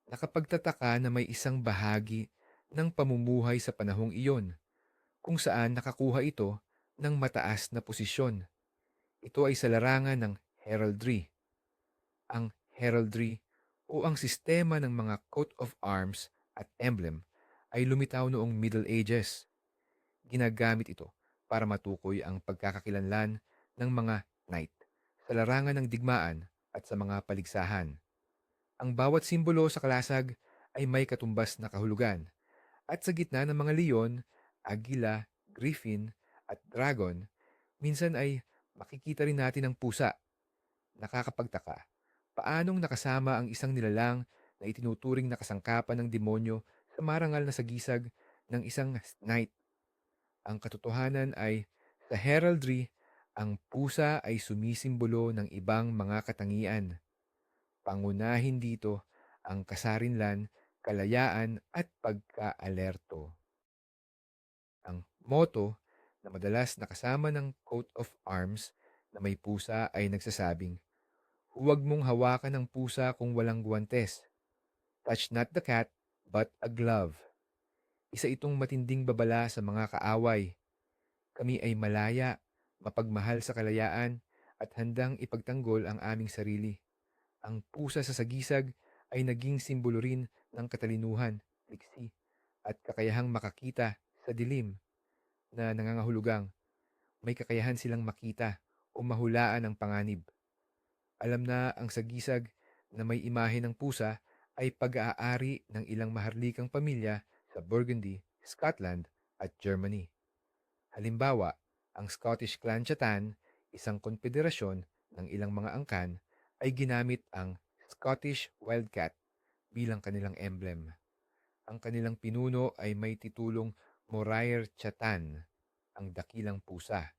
nakapagtataka na may isang bahagi ng pamumuhay sa panahong iyon kung saan nakakuha ito ng mataas na posisyon. Ito ay sa larangan ng heraldry. Ang heraldry o ang sistema ng mga coat of arms at emblem ay lumitaw noong Middle Ages. Ginagamit ito para matukoy ang pagkakakilanlan ng mga knight sa larangan ng digmaan at sa mga paligsahan. Ang bawat simbolo sa kalasag ay may katumbas na kahulugan at sa gitna ng mga leon, agila, griffin at dragon, minsan ay makikita rin natin ang pusa. Nakakapagtaka, paanong nakasama ang isang nilalang na itinuturing na kasangkapan ng demonyo sa marangal na sagisag ng isang knight. Ang katotohanan ay, sa heraldry, ang pusa ay sumisimbolo ng ibang mga katangian. Pangunahin dito ang kasarinlan, kalayaan at pagkaalerto. Ang motto na madalas nakasama ng coat of arms na may pusa ay nagsasabing, huwag mong hawakan ang pusa kung walang guwantes. Touch not the cat, but a glove. Isa itong matinding babala sa mga kaaway. Kami ay malaya, mapagmahal sa kalayaan, at handang ipagtanggol ang aming sarili. Ang pusa sa sagisag ay naging simbolo rin ng katalinuhan, liksi, at kakayahang makakita sa dilim na nangangahulugang may kakayahan silang makita o mahulaan ang panganib. Alam na ang sagisag na may imahe ng pusa ay pag-aari ng ilang maharlikang pamilya sa Burgundy, Scotland at Germany. Halimbawa, ang Scottish Clan Chatan, isang konfederasyon ng ilang mga angkan, ay ginamit ang Scottish Wildcat bilang kanilang emblem. Ang kanilang pinuno ay may titulong Morair Chatan, ang dakilang pusa.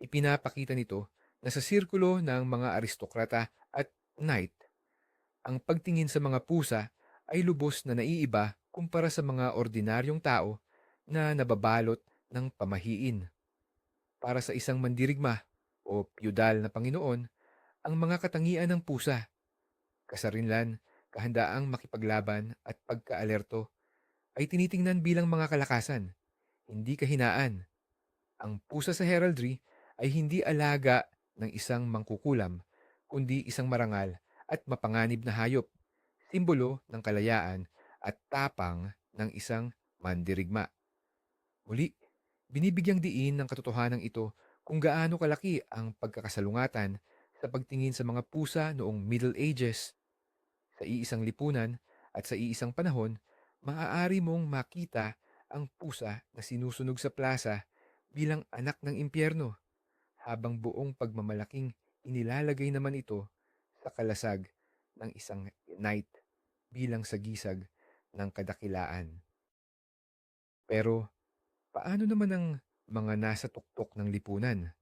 Ipinapakita nito na sa sirkulo ng mga aristokrata at knight, ang pagtingin sa mga pusa ay lubos na naiiba kumpara sa mga ordinaryong tao na nababalot ng pamahiin. Para sa isang mandirigma o piyudal na Panginoon, ang mga katangian ng pusa, kasarinlan, kahandaang makipaglaban at pagkaalerto ay tinitingnan bilang mga kalakasan, hindi kahinaan. Ang pusa sa heraldry ay hindi alaga ng isang mangkukulam, kundi isang marangal at mapanganib na hayop, simbolo ng kalayaan at tapang ng isang mandirigma. Muli, binibigyang diin ng katotohanan ito kung gaano kalaki ang pagkakasalungatan sa pagtingin sa mga pusa noong Middle Ages. Sa iisang lipunan at sa iisang panahon, maaari mong makita ang pusa na sinusunog sa plaza bilang anak ng impyerno, habang buong pagmamalaking inilalagay naman ito sa kalasag ng isang knight bilang sagisag ng kadakilaan. Pero paano naman ang mga nasa tuktok ng lipunan?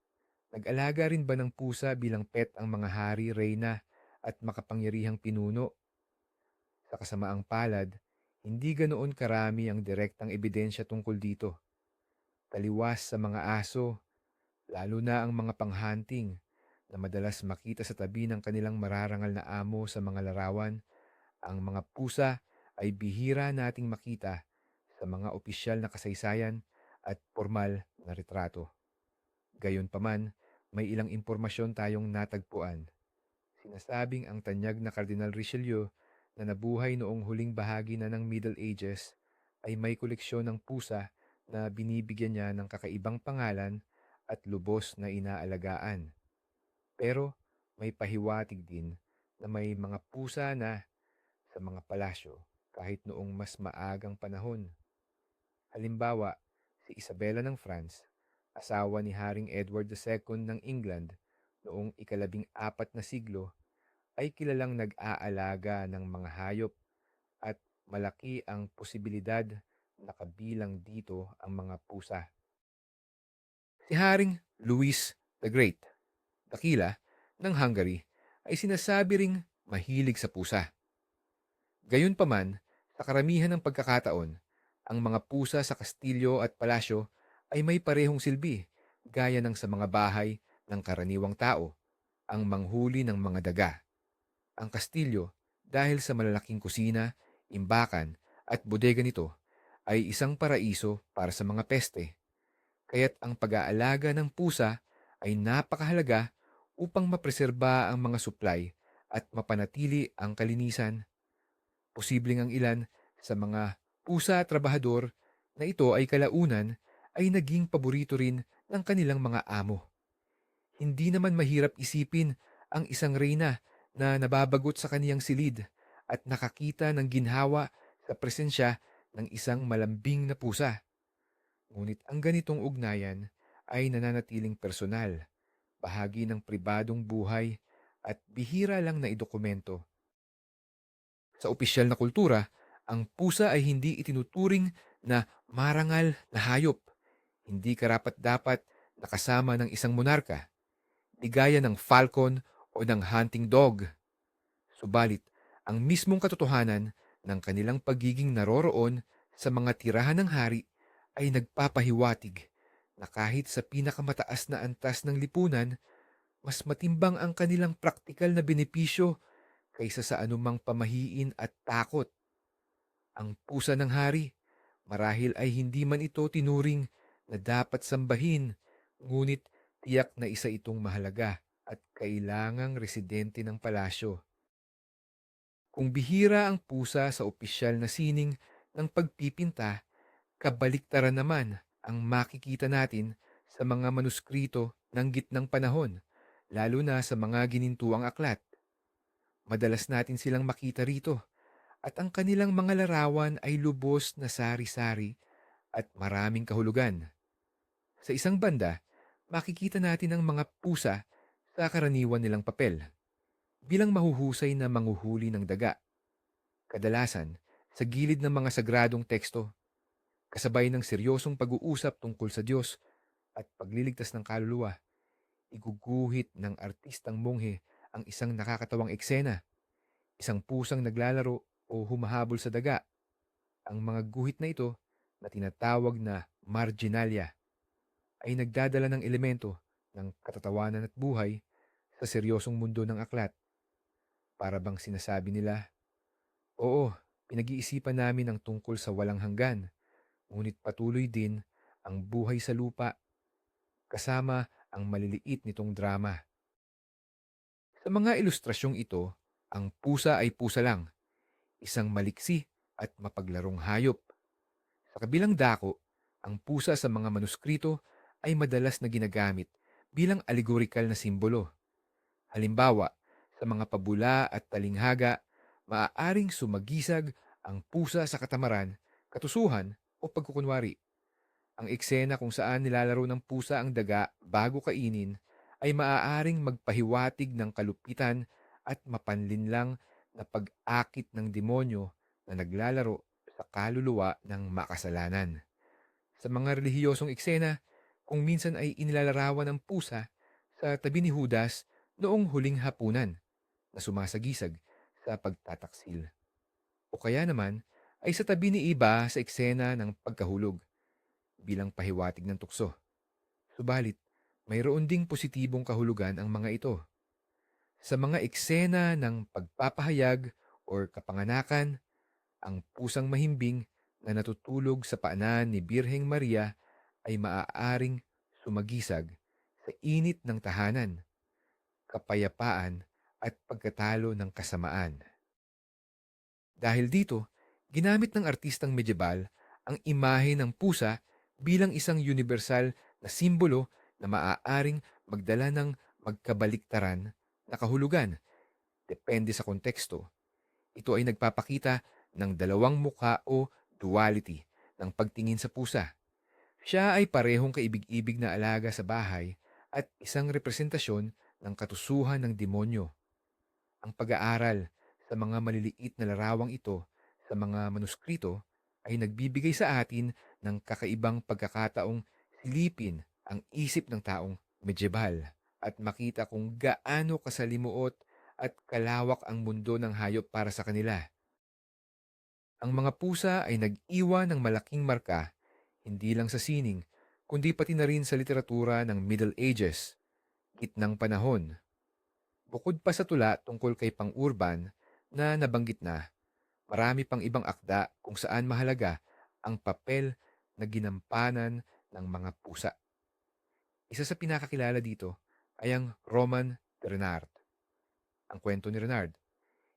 Nag-alaga rin ba ng pusa bilang pet ang mga hari, reyna at makapangyarihang pinuno? Sa kasamaang palad, hindi ganoon karami ang direktang ebidensya tungkol dito. Taliwas sa mga aso, lalo na ang mga panghunting na madalas makita sa tabi ng kanilang mararangal na amo sa mga larawan, ang mga pusa ay bihira nating makita sa mga opisyal na kasaysayan at formal na retrato. Gayunpaman, may ilang impormasyon tayong natagpuan. Sinasabing ang tanyag na Kardinal Richelieu na nabuhay noong huling bahagi na ng Middle Ages ay may koleksyon ng pusa na binibigyan niya ng kakaibang pangalan at lubos na inaalagaan. Pero may pahiwatig din na may mga pusa na sa mga palasyo kahit noong mas maagang panahon. Halimbawa, si Isabella ng France, asawa ni Haring Edward II ng England noong ika-14 na siglo, ay kilalang nag-aalaga ng mga hayop at malaki ang posibilidad na kabilang dito ang mga pusa. Si Haring Louis the Great, dakila ng Hungary, ay sinasabi ring mahilig sa pusa. Gayunpaman, sa karamihan ng pagkakataon, ang mga pusa sa kastilyo at palasyo ay may parehong silbi, gaya ng sa mga bahay ng karaniwang tao, ang manghuli ng mga daga. Ang kastilyo, dahil sa malalaking kusina, imbakan at bodega nito, ay isang paraiso para sa mga peste. Kaya't ang pag-aalaga ng pusa ay napakahalaga upang mapreserba ang mga supply at mapanatili ang kalinisan. Posibleng ang ilan sa mga pusa trabahador na ito ay kalaunan ay naging paborito rin ng kanilang mga amo. Hindi naman mahirap isipin ang isang reyna na nababagot sa kaniyang silid at nakakita ng ginhawa sa presensya ng isang malambing na pusa. Ngunit ang ganitong ugnayan ay nananatiling personal, bahagi ng pribadong buhay at bihira lang na idokumento. Sa opisyal na kultura, ang pusa ay hindi itinuturing na marangal na hayop. Hindi karapat-dapat nakasama ng isang monarka, di gaya ng falcon o ng hunting dog. Subalit, ang mismong katotohanan ng kanilang pagiging naroroon sa mga tirahan ng hari ay nagpapahiwatig na kahit sa pinakamataas na antas ng lipunan, mas matimbang ang kanilang praktikal na benepisyo kaysa sa anumang pamahiin at takot. Ang pusa ng hari, marahil ay hindi man ito tinuring na dapat sambahin, ngunit tiyak na isa itong mahalaga at kailangang residente ng palasyo. Kung bihira ang pusa sa opisyal na sining ng pagpipinta, kabaliktaran naman ang makikita natin sa mga manuskrito ng gitnang panahon, lalo na sa mga ginintuang aklat. Madalas natin silang makita rito at ang kanilang mga larawan ay lubos na sari-sari at maraming kahulugan. Sa isang banda, makikita natin ang mga pusa sa karaniwan nilang papel bilang mahuhusay na manghuhuli ng daga. Kadalasan, sa gilid ng mga sagradong teksto, kasabay ng seryosong pag-uusap tungkol sa Diyos at pagliligtas ng kaluluwa, iguguhit ng artistang monghe ang isang nakakatawang eksena, isang pusang naglalaro o humahabol sa daga. Ang mga guhit na ito, na tinatawag na marginalia, ay nagdadala ng elemento ng katatawanan at buhay sa seryosong mundo ng aklat. Para bang sinasabi nila, oo, pinag-iisipan namin ang tungkol sa walang hanggan, ngunit patuloy din ang buhay sa lupa, kasama ang maliliit nitong drama. Sa mga ilustrasyong ito, ang pusa ay pusa lang, isang maliksi at mapaglarong hayop. Sa kabilang dako, ang pusa sa mga manuskrito ay madalas na ginagamit bilang allegorical na simbolo. Halimbawa, sa mga pabula at talinghaga, maaaring sumagisag ang pusa sa katamaran, katusuhan o pagkukunwari. Ang eksena kung saan nilalaro ng pusa ang daga bago kainin ay maaaring magpahiwatig ng kalupitan at mapanlinlang na pag-akit ng demonyo na naglalaro sa kaluluwa ng makasalanan. Sa mga relihiyosong eksena, kung minsan ay inilalarawan ng pusa sa tabi ni Judas noong huling hapunan na sumasagisag sa pagtataksil. O kaya naman ay sa tabi ni iba sa eksena ng pagkahulog bilang pahiwatig ng tukso. Subalit, mayroon ding positibong kahulugan ang mga ito. Sa mga eksena ng pagpapahayag o kapanganakan, ang pusang mahimbing na natutulog sa paanan ni Birheng Maria ay maaaring sumagisag sa init ng tahanan, kapayapaan at pagkatalo ng kasamaan. Dahil dito, ginamit ng artistang medieval ang imahe ng pusa bilang isang universal na simbolo na maaaring magdala ng magkabaliktaran na kahulugan. Depende sa konteksto. Ito ay nagpapakita ng dalawang muka o duality ng pagtingin sa pusa. Siya ay parehong kaibig-ibig na alaga sa bahay at isang representasyon ng katusuhan ng demonyo. Ang pag-aaral sa mga maliliit na larawang ito sa mga manuskrito ay nagbibigay sa atin ng kakaibang pagkakataong silipin ang isip ng taong medieval at makita kung gaano kasalimuot at kalawak ang mundo ng hayop para sa kanila. Ang mga pusa ay nag-iwan ng malaking marka hindi lang sa sining, kundi pati na rin sa literatura ng Middle Ages. gitnang panahon. Bukod pa sa tula tungkol kay Pang-Urban na nabanggit na, marami pang ibang akda kung saan mahalaga ang papel na ginampanan ng mga pusa. Isa sa pinakakilala dito ay ang Roman de Renard. Ang kwento ni Renard,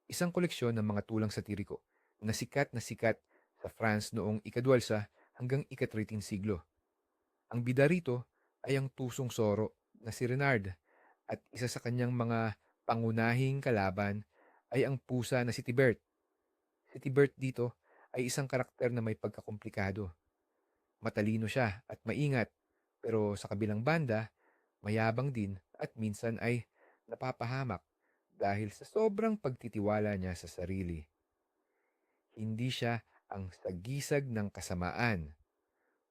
isang koleksyon ng mga tulang satiriko na sikat sa France noong ikadwalsa hanggang ika-13 siglo. Ang bida rito ay ang tusong soro na si Renard at isa sa kanyang mga pangunahing kalaban ay ang pusa na si Tibert. Si Tibert dito ay isang karakter na may pagkakomplikado. Matalino siya at maingat, pero sa kabilang banda, mayabang din at minsan ay napapahamak dahil sa sobrang pagtitiwala niya sa sarili. Hindi siya ang sagisag ng kasamaan,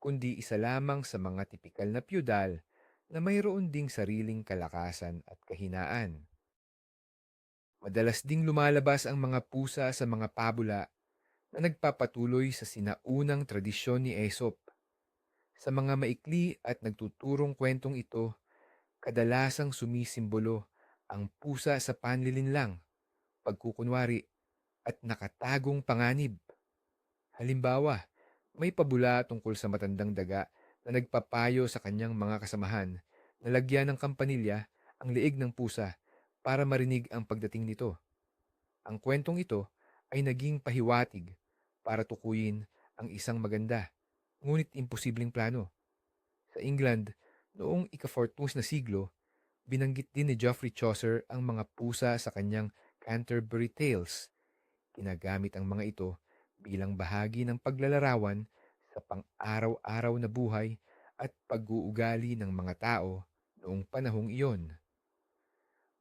kundi isa lamang sa mga tipikal na piyudal na mayroon ding sariling kalakasan at kahinaan. Madalas ding lumalabas ang mga pusa sa mga pabula na nagpapatuloy sa sinaunang tradisyon ni Aesop. Sa mga maikli at nagtuturong kwentong ito, kadalasang sumisimbolo ang pusa sa panlilinlang, pagkukunwari, at nakatagong panganib. Halimbawa, may pabula tungkol sa matandang daga na nagpapayo sa kanyang mga kasamahan na lagyan ng kampanilya ang leeg ng pusa para marinig ang pagdating nito. Ang kwentong ito ay naging pahiwatig para tukuyin ang isang maganda, ngunit imposibleng plano. Sa England, noong ika-14 na siglo, binanggit din ni Geoffrey Chaucer ang mga pusa sa kanyang Canterbury Tales. Ginagamit ang mga ito bilang bahagi ng paglalarawan sa pang-araw-araw na buhay at pag-uugali ng mga tao noong panahong iyon.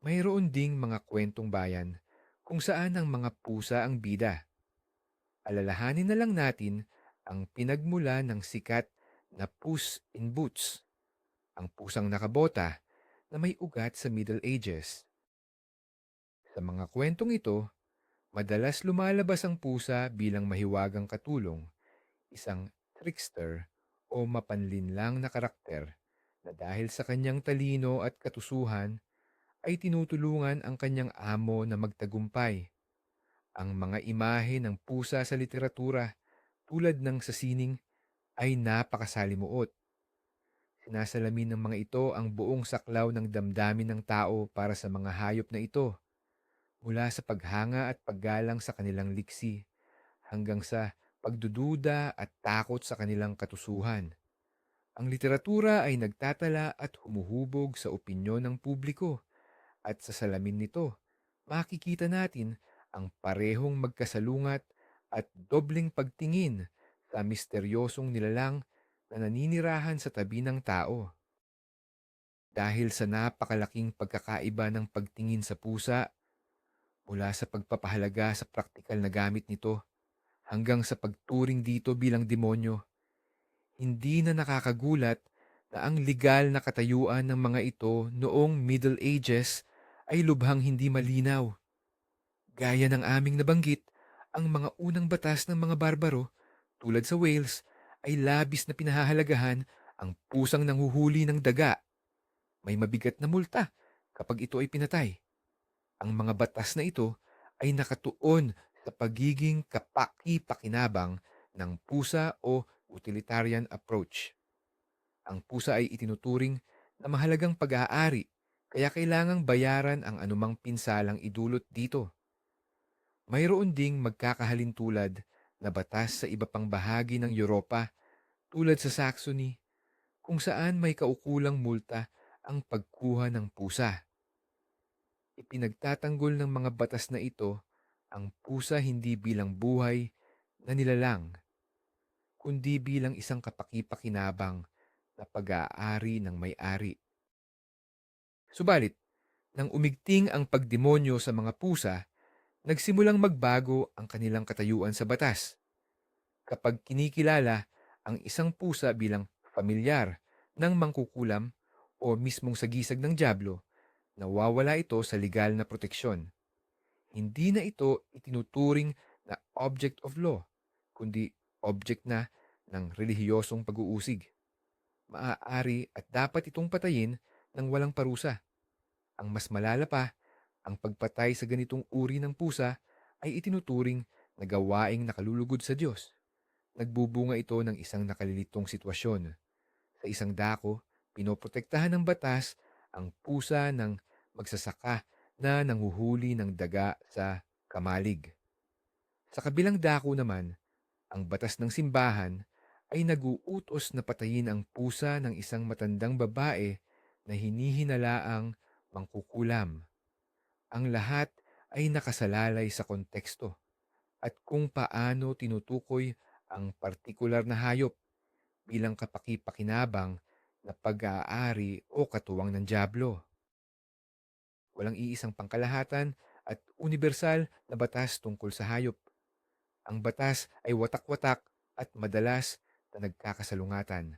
Mayroon ding mga kwentong bayan kung saan ang mga pusa ang bida. Alalahanin na lang natin ang pinagmula ng sikat na Puss in Boots, ang pusang nakabota na may ugat sa Middle Ages. Sa mga kwentong ito, madalas lumalabas ang pusa bilang mahiwagang katulong, isang trickster o mapanlinlang na karakter na dahil sa kanyang talino at katusuhan ay tinutulungan ang kanyang amo na magtagumpay. Ang mga imahe ng pusa sa literatura tulad ng sa sining ay napakasalimuot. Sinasalamin ng mga ito ang buong saklaw ng damdamin ng tao para sa mga hayop na ito, mula sa paghanga at paggalang sa kanilang liksi hanggang sa pagdududa at takot sa kanilang katusuhan. Ang literatura ay nagtatala at humuhubog sa opinyon ng publiko at sa salamin nito, makikita natin ang parehong magkasalungat at dobleng pagtingin sa misteryosong nilalang na naninirahan sa tabi ng tao. Dahil sa napakalaking pagkakaiba ng pagtingin sa pusa, mula sa pagpapahalaga sa praktikal na gamit nito hanggang sa pagturing dito bilang demonyo, hindi na nakakagulat na ang legal na katayuan ng mga ito noong Middle Ages ay lubhang hindi malinaw. Gaya ng aming nabanggit, ang mga unang batas ng mga barbaro, tulad sa Wales, ay labis na pinahahalagahan ang pusang nanghuhuli ng daga. May mabigat na multa kapag ito ay pinatay. Ang mga batas na ito ay nakatuon sa pagiging kapaki-pakinabang ng pusa o utilitarian approach. Ang pusa ay itinuturing na mahalagang pag-aari, kaya kailangang bayaran ang anumang pinsalang idulot dito. Mayroon ding magkakahalintulad na batas sa iba pang bahagi ng Europa tulad sa Saxony kung saan may kaukulang multa ang pagkuha ng pusa. Ipinagtatanggol ng mga batas na ito ang pusa hindi bilang buhay na nilalang, kundi bilang isang kapaki-pakinabang na pag-aari ng may-ari. Subalit, nang umigting ang pagdemonyo sa mga pusa, nagsimulang magbago ang kanilang katayuan sa batas. Kapag kinikilala ang isang pusa bilang familiar ng mangkukulam o mismong sagisag ng dyablo, nawawala ito sa legal na proteksyon. Hindi na ito itinuturing na object of law, kundi object na ng relihiyosong pag-uusig. Maaari at dapat itong patayin ng walang parusa. Ang mas malala pa, ang pagpatay sa ganitong uri ng pusa ay itinuturing na gawaing nakalulugod sa Diyos. Nagbubunga ito ng isang nakalilitong sitwasyon. Sa isang dako, pinoprotektahan ng batas ang pusa ng magsasaka na nanguhuli ng daga sa kamalig. Sa kabilang dako naman, ang batas ng simbahan ay nag-uutos na patayin ang pusa ng isang matandang babae na hinihinalaang mangkukulam. Ang lahat ay nakasalalay sa konteksto at kung paano tinutukoy ang partikular na hayop bilang kapaki-pakinabang na pag-aari o katuwang ng dyablo. Walang iisang pangkalahatan at universal na batas tungkol sa hayop. Ang batas ay watak-watak at madalas na nagkakasalungatan.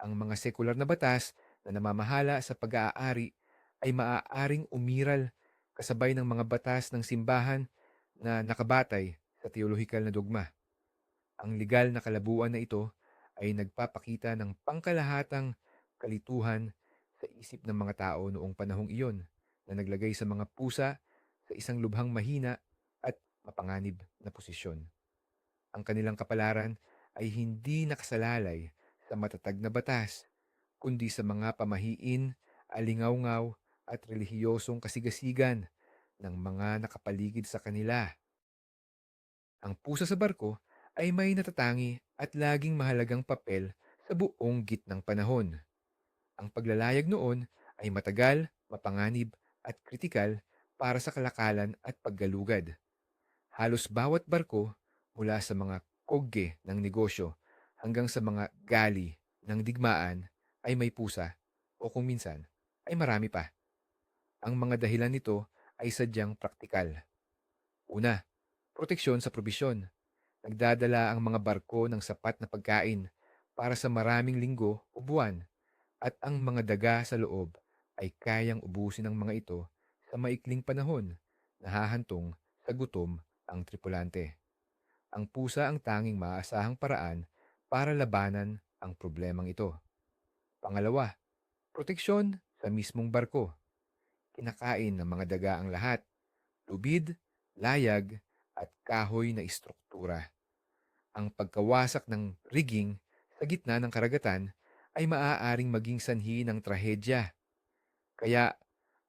Ang mga sekular na batas na namamahala sa pag-aari ay maaaring umiral kasabay ng mga batas ng simbahan na nakabatay sa teolohikal na dogma. Ang legal na kalabuan na ito ay nagpapakita ng pangkalahatang kalituhan sa isip ng mga tao noong panahong iyon na naglagay sa mga pusa sa isang lubhang mahina at mapanganib na posisyon. Ang kanilang kapalaran ay hindi nakasalalay sa matatag na batas, kundi sa mga pamahiin, alingawngaw at relihiyosong kasigasigan ng mga nakapaligid sa kanila. Ang pusa sa barko ay may natatangi at laging mahalagang papel sa buong gitnang panahon. Ang paglalayag noon ay matagal, mapanganib at kritikal para sa kalakalan at paggalugad. Halos bawat barko, mula sa mga kogge ng negosyo hanggang sa mga gali ng digmaan, ay may pusa o kung minsan ay marami pa. Ang mga dahilan nito ay sadyang praktikal. Una, proteksyon sa probisyon. Nagdadala ang mga barko ng sapat na pagkain para sa maraming linggo o buwan at ang mga daga sa loob ay kayang ubusin ng mga ito sa maikling panahon, nahahantong sa gutom ang tripulante. Ang pusa ang tanging maaasahang paraan para labanan ang problemang ito. Pangalawa, proteksyon sa mismong barko. Kinakain ng mga daga ang lahat, lubid, layag, at kahoy na istruktura. Ang pagkawasak ng rigging sa gitna ng karagatan ay maaaring maging sanhi ng trahedya. Kaya,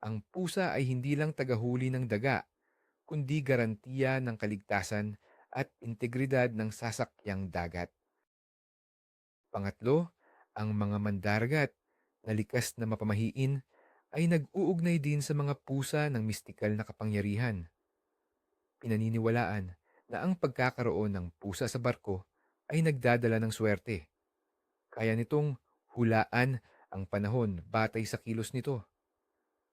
ang pusa ay hindi lang tagahuli ng daga, kundi garantiya ng kaligtasan at integridad ng sasakyang dagat. Pangatlo, ang mga mandaragat na likas na mapamahiin ay nag-uugnay din sa mga pusa ng mistikal na kapangyarihan. Pinaniniwalaan na ang pagkakaroon ng pusa sa barko ay nagdadala ng swerte. Kaya nitong hulaan ang panahon batay sa kilos nito.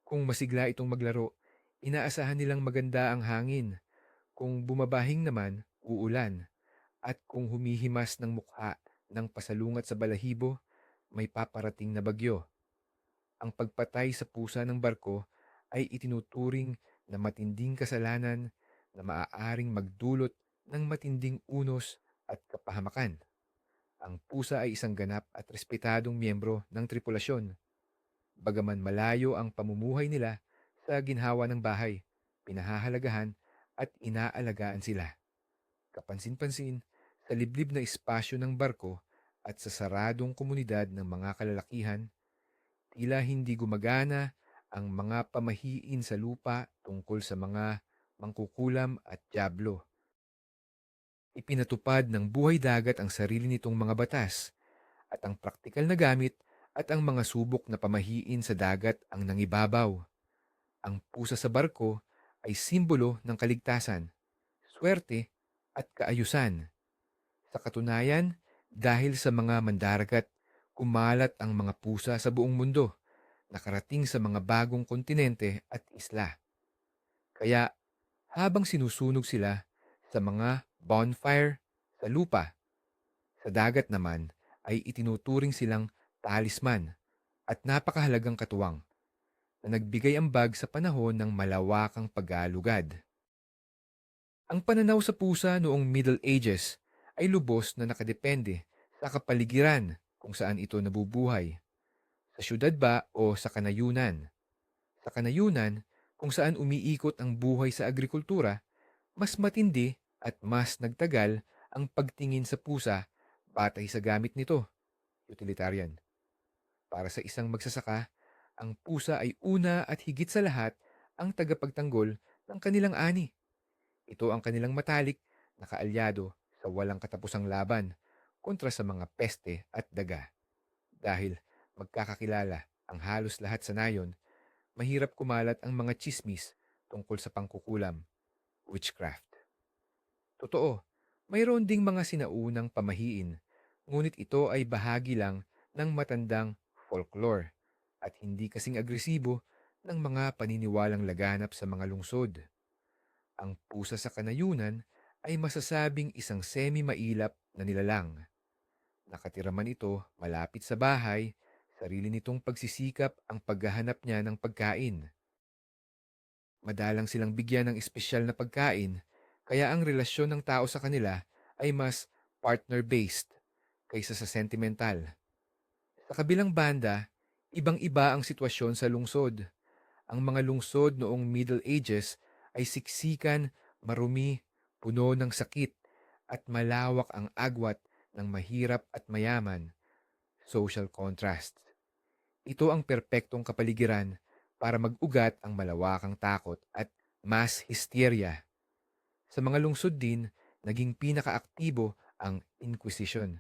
Kung masigla itong maglaro, inaasahan nilang maganda ang hangin. Kung bumabahing naman, uulan. At kung humihimas ng mukha ng pasalungat sa balahibo, may paparating na bagyo. Ang pagpatay sa pusa ng barko ay itinuturing na matinding kasalanan na maaaring magdulot ng matinding unos at kapahamakan. Ang pusa ay isang ganap at respetadong miyembro ng tripulasyon. Bagaman malayo ang pamumuhay nila sa ginhawa ng bahay, pinahahalagahan at inaalagaan sila. Kapansin-pansin sa liblib na espasyo ng barko at sa saradong komunidad ng mga kalalakihan, tila hindi gumagana ang mga pamahiin sa lupa tungkol sa mga mangkukulam at dyablo. Ipinatupad ng buhay dagat ang sarili nitong mga batas at ang praktikal na gamit at ang mga subok na pamahiin sa dagat ang nangibabaw. Ang pusa sa barko ay simbolo ng kaligtasan, swerte at kaayusan. Sa katunayan, dahil sa mga mandaragat, kumalat ang mga pusa sa buong mundo, nakarating sa mga bagong kontinente at isla. Kaya habang sinusunog sila sa mga bonfire sa lupa, sa dagat naman ay itinuturing silang talisman at napakahalagang katuwang na nagbigay ambag sa panahon ng malawakang pag-aalugad. Ang pananaw sa pusa noong Middle Ages ay lubos na nakadepende sa kapaligiran kung saan ito nabubuhay, sa syudad ba o sa kanayunan. Sa kanayunan, kung saan umiikot ang buhay sa agrikultura, mas matindi at mas nagtagal ang pagtingin sa pusa batay sa gamit nito, utilitarian. Para sa isang magsasaka, ang pusa ay una at higit sa lahat ang tagapagtanggol ng kanilang ani. Ito ang kanilang matalik na kaalyado sa walang katapusang laban kontra sa mga peste at daga. Dahil magkakakilala ang halos lahat sa nayon, mahirap kumalat ang mga chismis tungkol sa pangkukulam, witchcraft. Totoo, mayroon ding mga sinaunang pamahiin, ngunit ito ay bahagi lang ng matandang folklore at hindi kasing agresibo ng mga paniniwalang laganap sa mga lungsod. Ang pusa sa kanayunan ay masasabing isang semi-mailap na nilalang. Nakatira man ito malapit sa bahay, sarili nitong pagsisikap ang paghahanap niya ng pagkain. Madalang silang bigyan ng espesyal na pagkain, kaya ang relasyon ng tao sa kanila ay mas partner-based kaysa sa sentimental. Sa kabilang banda, ibang-iba ang sitwasyon sa lungsod. Ang mga lungsod noong Middle Ages ay siksikan, marumi, puno ng sakit, at malawak ang agwat ng mahirap at mayaman, social contrast. Ito ang perpektong kapaligiran para mag-ugat ang malawakang takot at mass hysteria. Sa mga lungsod din, naging pinakaaktibo ang Inquisition.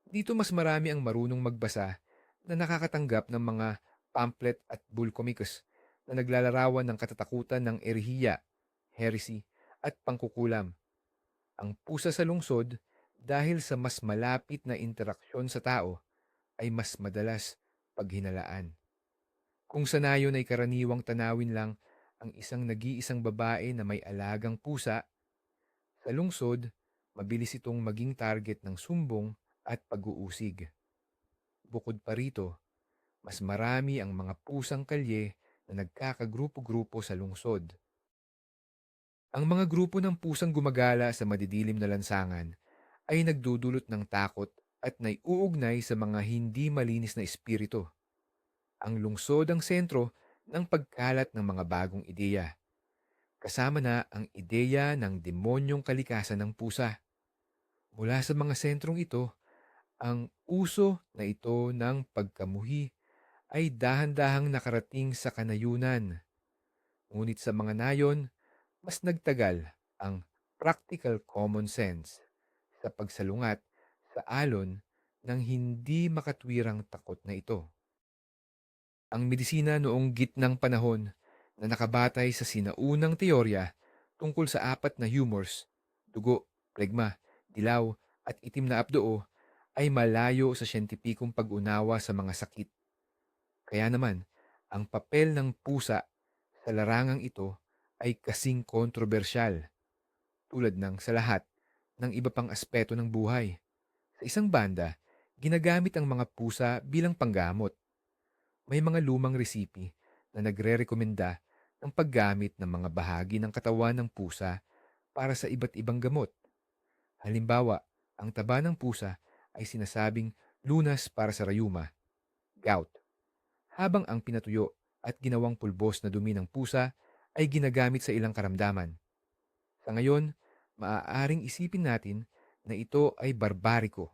Dito mas marami ang marunong magbasa na nakakatanggap ng mga pamphlet at bullcomicus na naglalarawan ng katatakutan ng erehiya, heresy, at pangkukulam. Ang pusa sa lungsod, dahil sa mas malapit na interaksyon sa tao, ay mas madalas paghinalaan. Kung sa nayon ay karaniwang tanawin lang ang isang nag-iisang babae na may alagang pusa, sa lungsod, mabilis itong maging target ng sumbong at pag-uusig. Bukod pa rito, mas marami ang mga pusang kalye na nagkakagrupo-grupo sa lungsod. Ang mga grupo ng pusang gumagala sa madidilim na lansangan ay nagdudulot ng takot at naiuugnay sa mga hindi malinis na espiritu. Ang lungsod ang sentro ng pagkalat ng mga bagong ideya. Kasama na ang ideya ng demonyong kalikasan ng pusa. Mula sa mga sentrong ito, ang uso na ito ng pagkamuhi ay dahan-dahang nakarating sa kanayunan. Ngunit sa mga nayon, mas nagtagal ang practical common sense sa pagsalungat sa alon ng hindi makatwirang takot na ito. Ang medisina noong gitnang panahon na nakabatay sa sinaunang teorya tungkol sa apat na humors, dugo, plegma, dilaw, at itim na abdoo ay malayo sa siyentipikong pag-unawa sa mga sakit. Kaya naman, ang papel ng pusa sa larangang ito ay kasing kontrobersyal, tulad ng sa lahat ng iba pang aspeto ng buhay. Sa isang banda, ginagamit ang mga pusa bilang panggamot. May mga lumang resipi na nagre-rekomenda ng paggamit ng mga bahagi ng katawan ng pusa para sa iba't ibang gamot. Halimbawa, ang taba ng pusa ay sinasabing lunas para sa rayuma, gout, habang ang pinatuyo at ginawang pulbos na dumi ng pusa ay ginagamit sa ilang karamdaman. Sa ngayon, maaaring isipin natin na ito ay barbariko,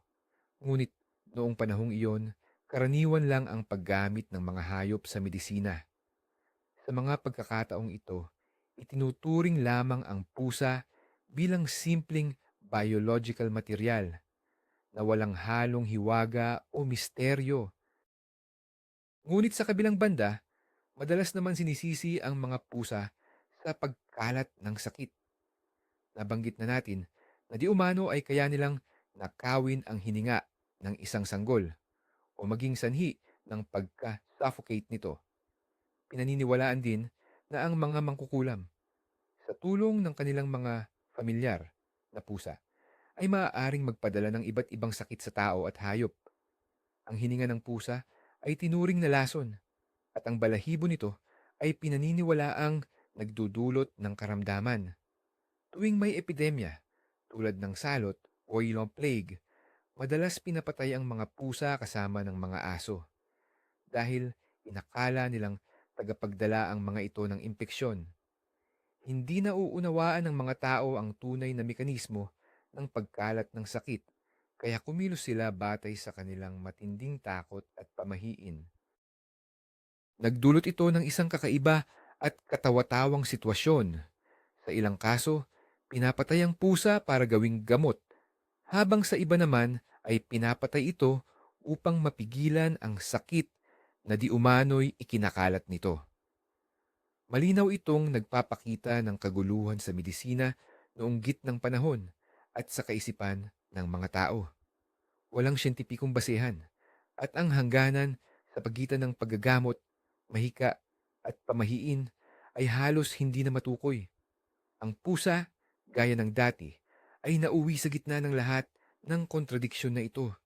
ngunit noong panahong iyon, karaniwan lang ang paggamit ng mga hayop sa medisina. Sa mga pagkakataong ito, itinuturing lamang ang pusa bilang simpleng biological material na walang halong hiwaga o misteryo. Ngunit sa kabilang banda, madalas naman sinisisi ang mga pusa sa pagkalat ng sakit. Nabanggit na natin na di umano ay kaya nilang nakawin ang hininga ng isang sanggol o maging sanhi ng pagka-suffocate nito. Pinaniniwalaan din na ang mga mangkukulam, sa tulong ng kanilang mga familiar na pusa, ay maaaring magpadala ng iba't ibang sakit sa tao at hayop. Ang hininga ng pusa ay tinuring na lason at ang balahibo nito ay pinaniniwalaang nagdudulot ng karamdaman. Tuwing may epidemya, tulad ng salot o ilong plague, madalas pinapatay ang mga pusa kasama ng mga aso dahil inakala nilang tagapagdala ang mga ito ng impeksyon. Hindi nauunawaan ng mga tao ang tunay na mekanismo ng pagkalat ng sakit, kaya kumilos sila batay sa kanilang matinding takot at pamahiin. Nagdulot ito ng isang kakaiba at katawatawang sitwasyon. Sa ilang kaso, pinapatay ang pusa para gawing gamot, habang sa iba naman ay pinapatay ito upang mapigilan ang sakit na di umano'y ikinakalat nito. Malinaw itong nagpapakita ng kaguluhan sa medisina noong gitnang panahon at sa kaisipan ng mga tao. Walang siyentipikong basehan at ang hangganan sa pagitan ng paggagamot, mahika at pamahiin ay halos hindi na matukoy. Ang pusa, gaya ng dati, ay nauwi sa gitna ng lahat ng kontradiksyon na ito.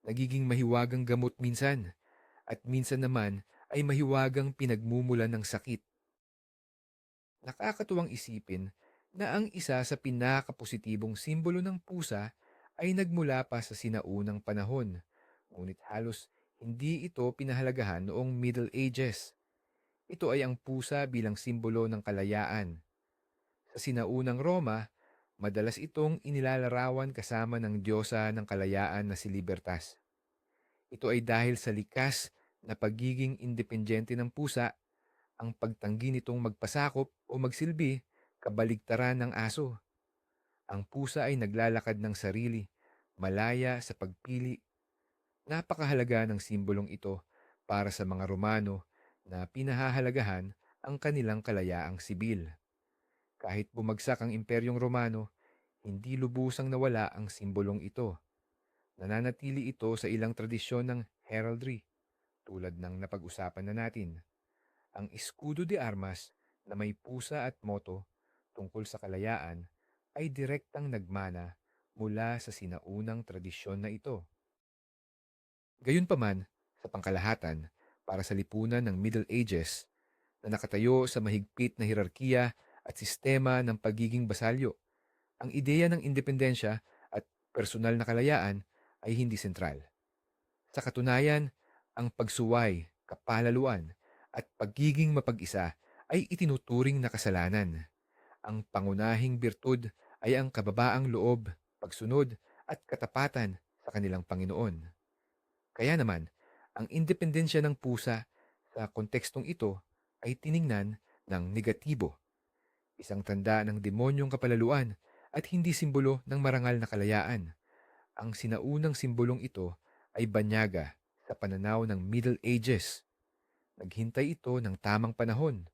Nagiging mahiwagang gamot minsan at minsan naman ay mahiwagang pinagmumulan ng sakit. Nakakatuwang isipin na ang isa sa pinakapositibong simbolo ng pusa ay nagmula pa sa sinaunang panahon, ngunit halos hindi ito pinahalagahan noong Middle Ages. Ito ay ang pusa bilang simbolo ng kalayaan. Sa sinaunang Roma, madalas itong inilalarawan kasama ng diyosa ng kalayaan na si Libertas. Ito ay dahil sa likas na pagiging independente ng pusa, ang pagtanggi nitong magpasakop o magsilbi kabaligtaran ng aso. Ang pusa ay naglalakad ng sarili, malaya sa pagpili. Napakahalaga ng simbolong ito para sa mga Romano na pinahahalagahan ang kanilang kalayaang sibil. Kahit bumagsak ang Imperyong Romano, hindi lubusang nawala ang simbolong ito. Nananatili ito sa ilang tradisyon ng heraldry, tulad ng napag-usapan na natin. Ang escudo de armas na may pusa at moto tungkol sa kalayaan ay direktang nagmana mula sa sinaunang tradisyon na ito. Gayunpaman, sa pangkalahatan, para sa lipunan ng Middle Ages na nakatayo sa mahigpit na hirarkiya at sistema ng pagiging basalyo, ang ideya ng independensya at personal na kalayaan ay hindi sentral. Sa katunayan, ang pagsuway, kapalaluan, at pagiging mapag-isa ay itinuturing na kasalanan. Ang pangunahing birtud ay ang kababaang loob, pagsunod, at katapatan sa kanilang Panginoon. Kaya naman, ang independensya ng pusa sa kontekstong ito ay tiningnan ng negatibo, isang tanda ng demonyong kapalaluan at hindi simbolo ng marangal na kalayaan. Ang sinaunang simbolong ito ay banyaga sa pananaw ng Middle Ages. Naghintay ito ng tamang panahon.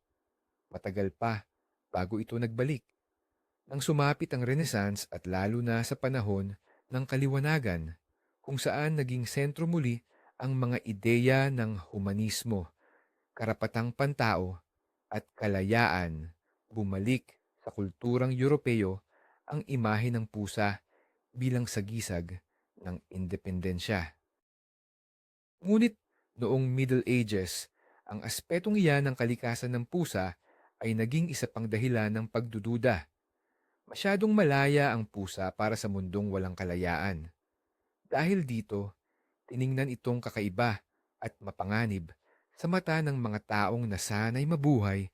Matagal pa bago ito nagbalik. Nang sumapit ang Renaissance at lalo na sa panahon ng kaliwanagan, kung saan naging sentro muli ang mga ideya ng humanismo, karapatang pantao at kalayaan, bumalik sa kulturang Europeo ang imahe ng pusa bilang sagisag ng independensya. Ngunit noong Middle Ages, ang aspetong iyan ng kalikasan ng pusa ay naging isa pang dahilan ng pagdududa. Masyadong malaya ang pusa para sa mundong walang kalayaan. Dahil dito, tiningnan itong kakaiba at mapanganib sa mata ng mga taong nasanay mabuhay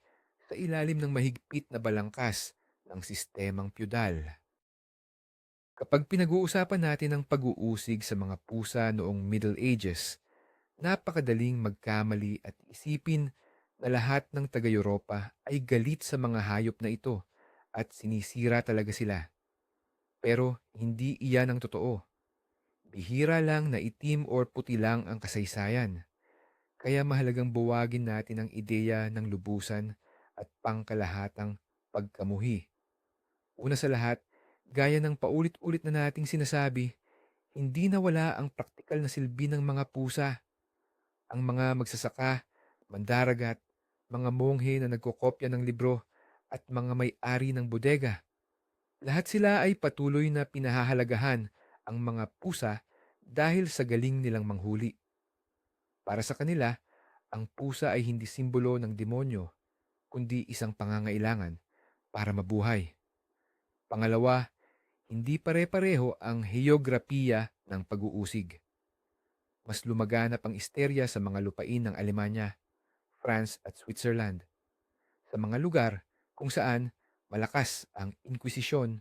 sa ilalim ng mahigpit na balangkas ng sistemang pyudal. Kapag pinag-uusapan natin ang pag-uusig sa mga pusa noong Middle Ages, napakadaling magkamali at isipin na lahat ng taga-Europa ay galit sa mga hayop na ito at sinisira talaga sila. Pero hindi iyan ang totoo. Bihira lang na itim or puti lang ang kasaysayan. Kaya mahalagang buwagin natin ang ideya ng lubusan at pangkalahatang pagkamuhi. Una sa lahat, gaya ng paulit-ulit na nating sinasabi, hindi nawala ang praktikal na silbi ng mga pusa. Ang mga magsasaka, mandaragat, mga monghe na nagkokopya ng libro, at mga may-ari ng bodega. Lahat sila ay patuloy na pinahahalagahan ang mga pusa dahil sa galing nilang manghuli. Para sa kanila, ang pusa ay hindi simbolo ng demonyo, kundi isang pangangailangan para mabuhay. Pangalawa, hindi pare-pareho ang heograpiya ng pag-uusig. Mas lumaganap ang isterya sa mga lupain ng Alemanya, France at Switzerland, sa mga lugar kung saan malakas ang inkwisisyon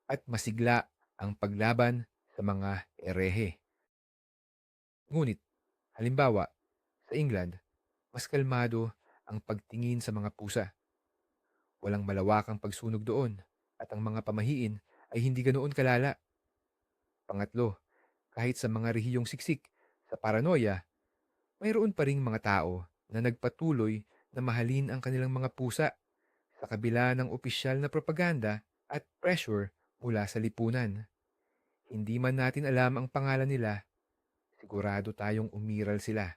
at masigla ang paglaban sa mga erehe. Ngunit, halimbawa, sa England, mas kalmado ang pagtingin sa mga pusa. Walang malawakang pagsunog doon at ang mga pamahiin ay hindi ganoon kalala. Pangatlo, kahit sa mga rehiyong siksik sa paranoia, mayroon pa ring mga tao na nagpatuloy na mahalin ang kanilang mga pusa sa kabila ng opisyal na propaganda at pressure mula sa lipunan. Hindi man natin alam ang pangalan nila, sigurado tayong umiral sila.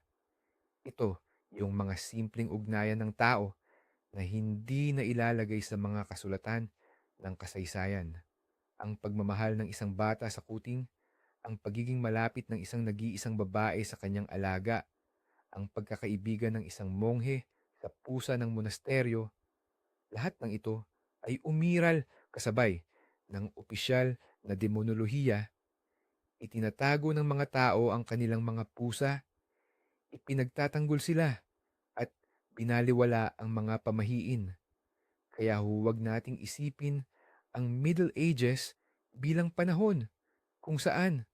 Ito yung mga simpleng ugnayan ng tao na hindi na ilalagay sa mga kasulatan ng kasaysayan. Ang pagmamahal ng isang bata sa kuting, ang pagiging malapit ng isang nag-iisang babae sa kanyang alaga, ang pagkakaibigan ng isang monghe sa pusa ng monasteryo, lahat ng ito ay umiral kasabay ng opisyal na demonolohiya. Itinatago ng mga tao ang kanilang mga pusa, ipinagtatanggol sila, at binaliwala ang mga pamahiin. Kaya huwag nating isipin ang Middle Ages bilang panahon kung saan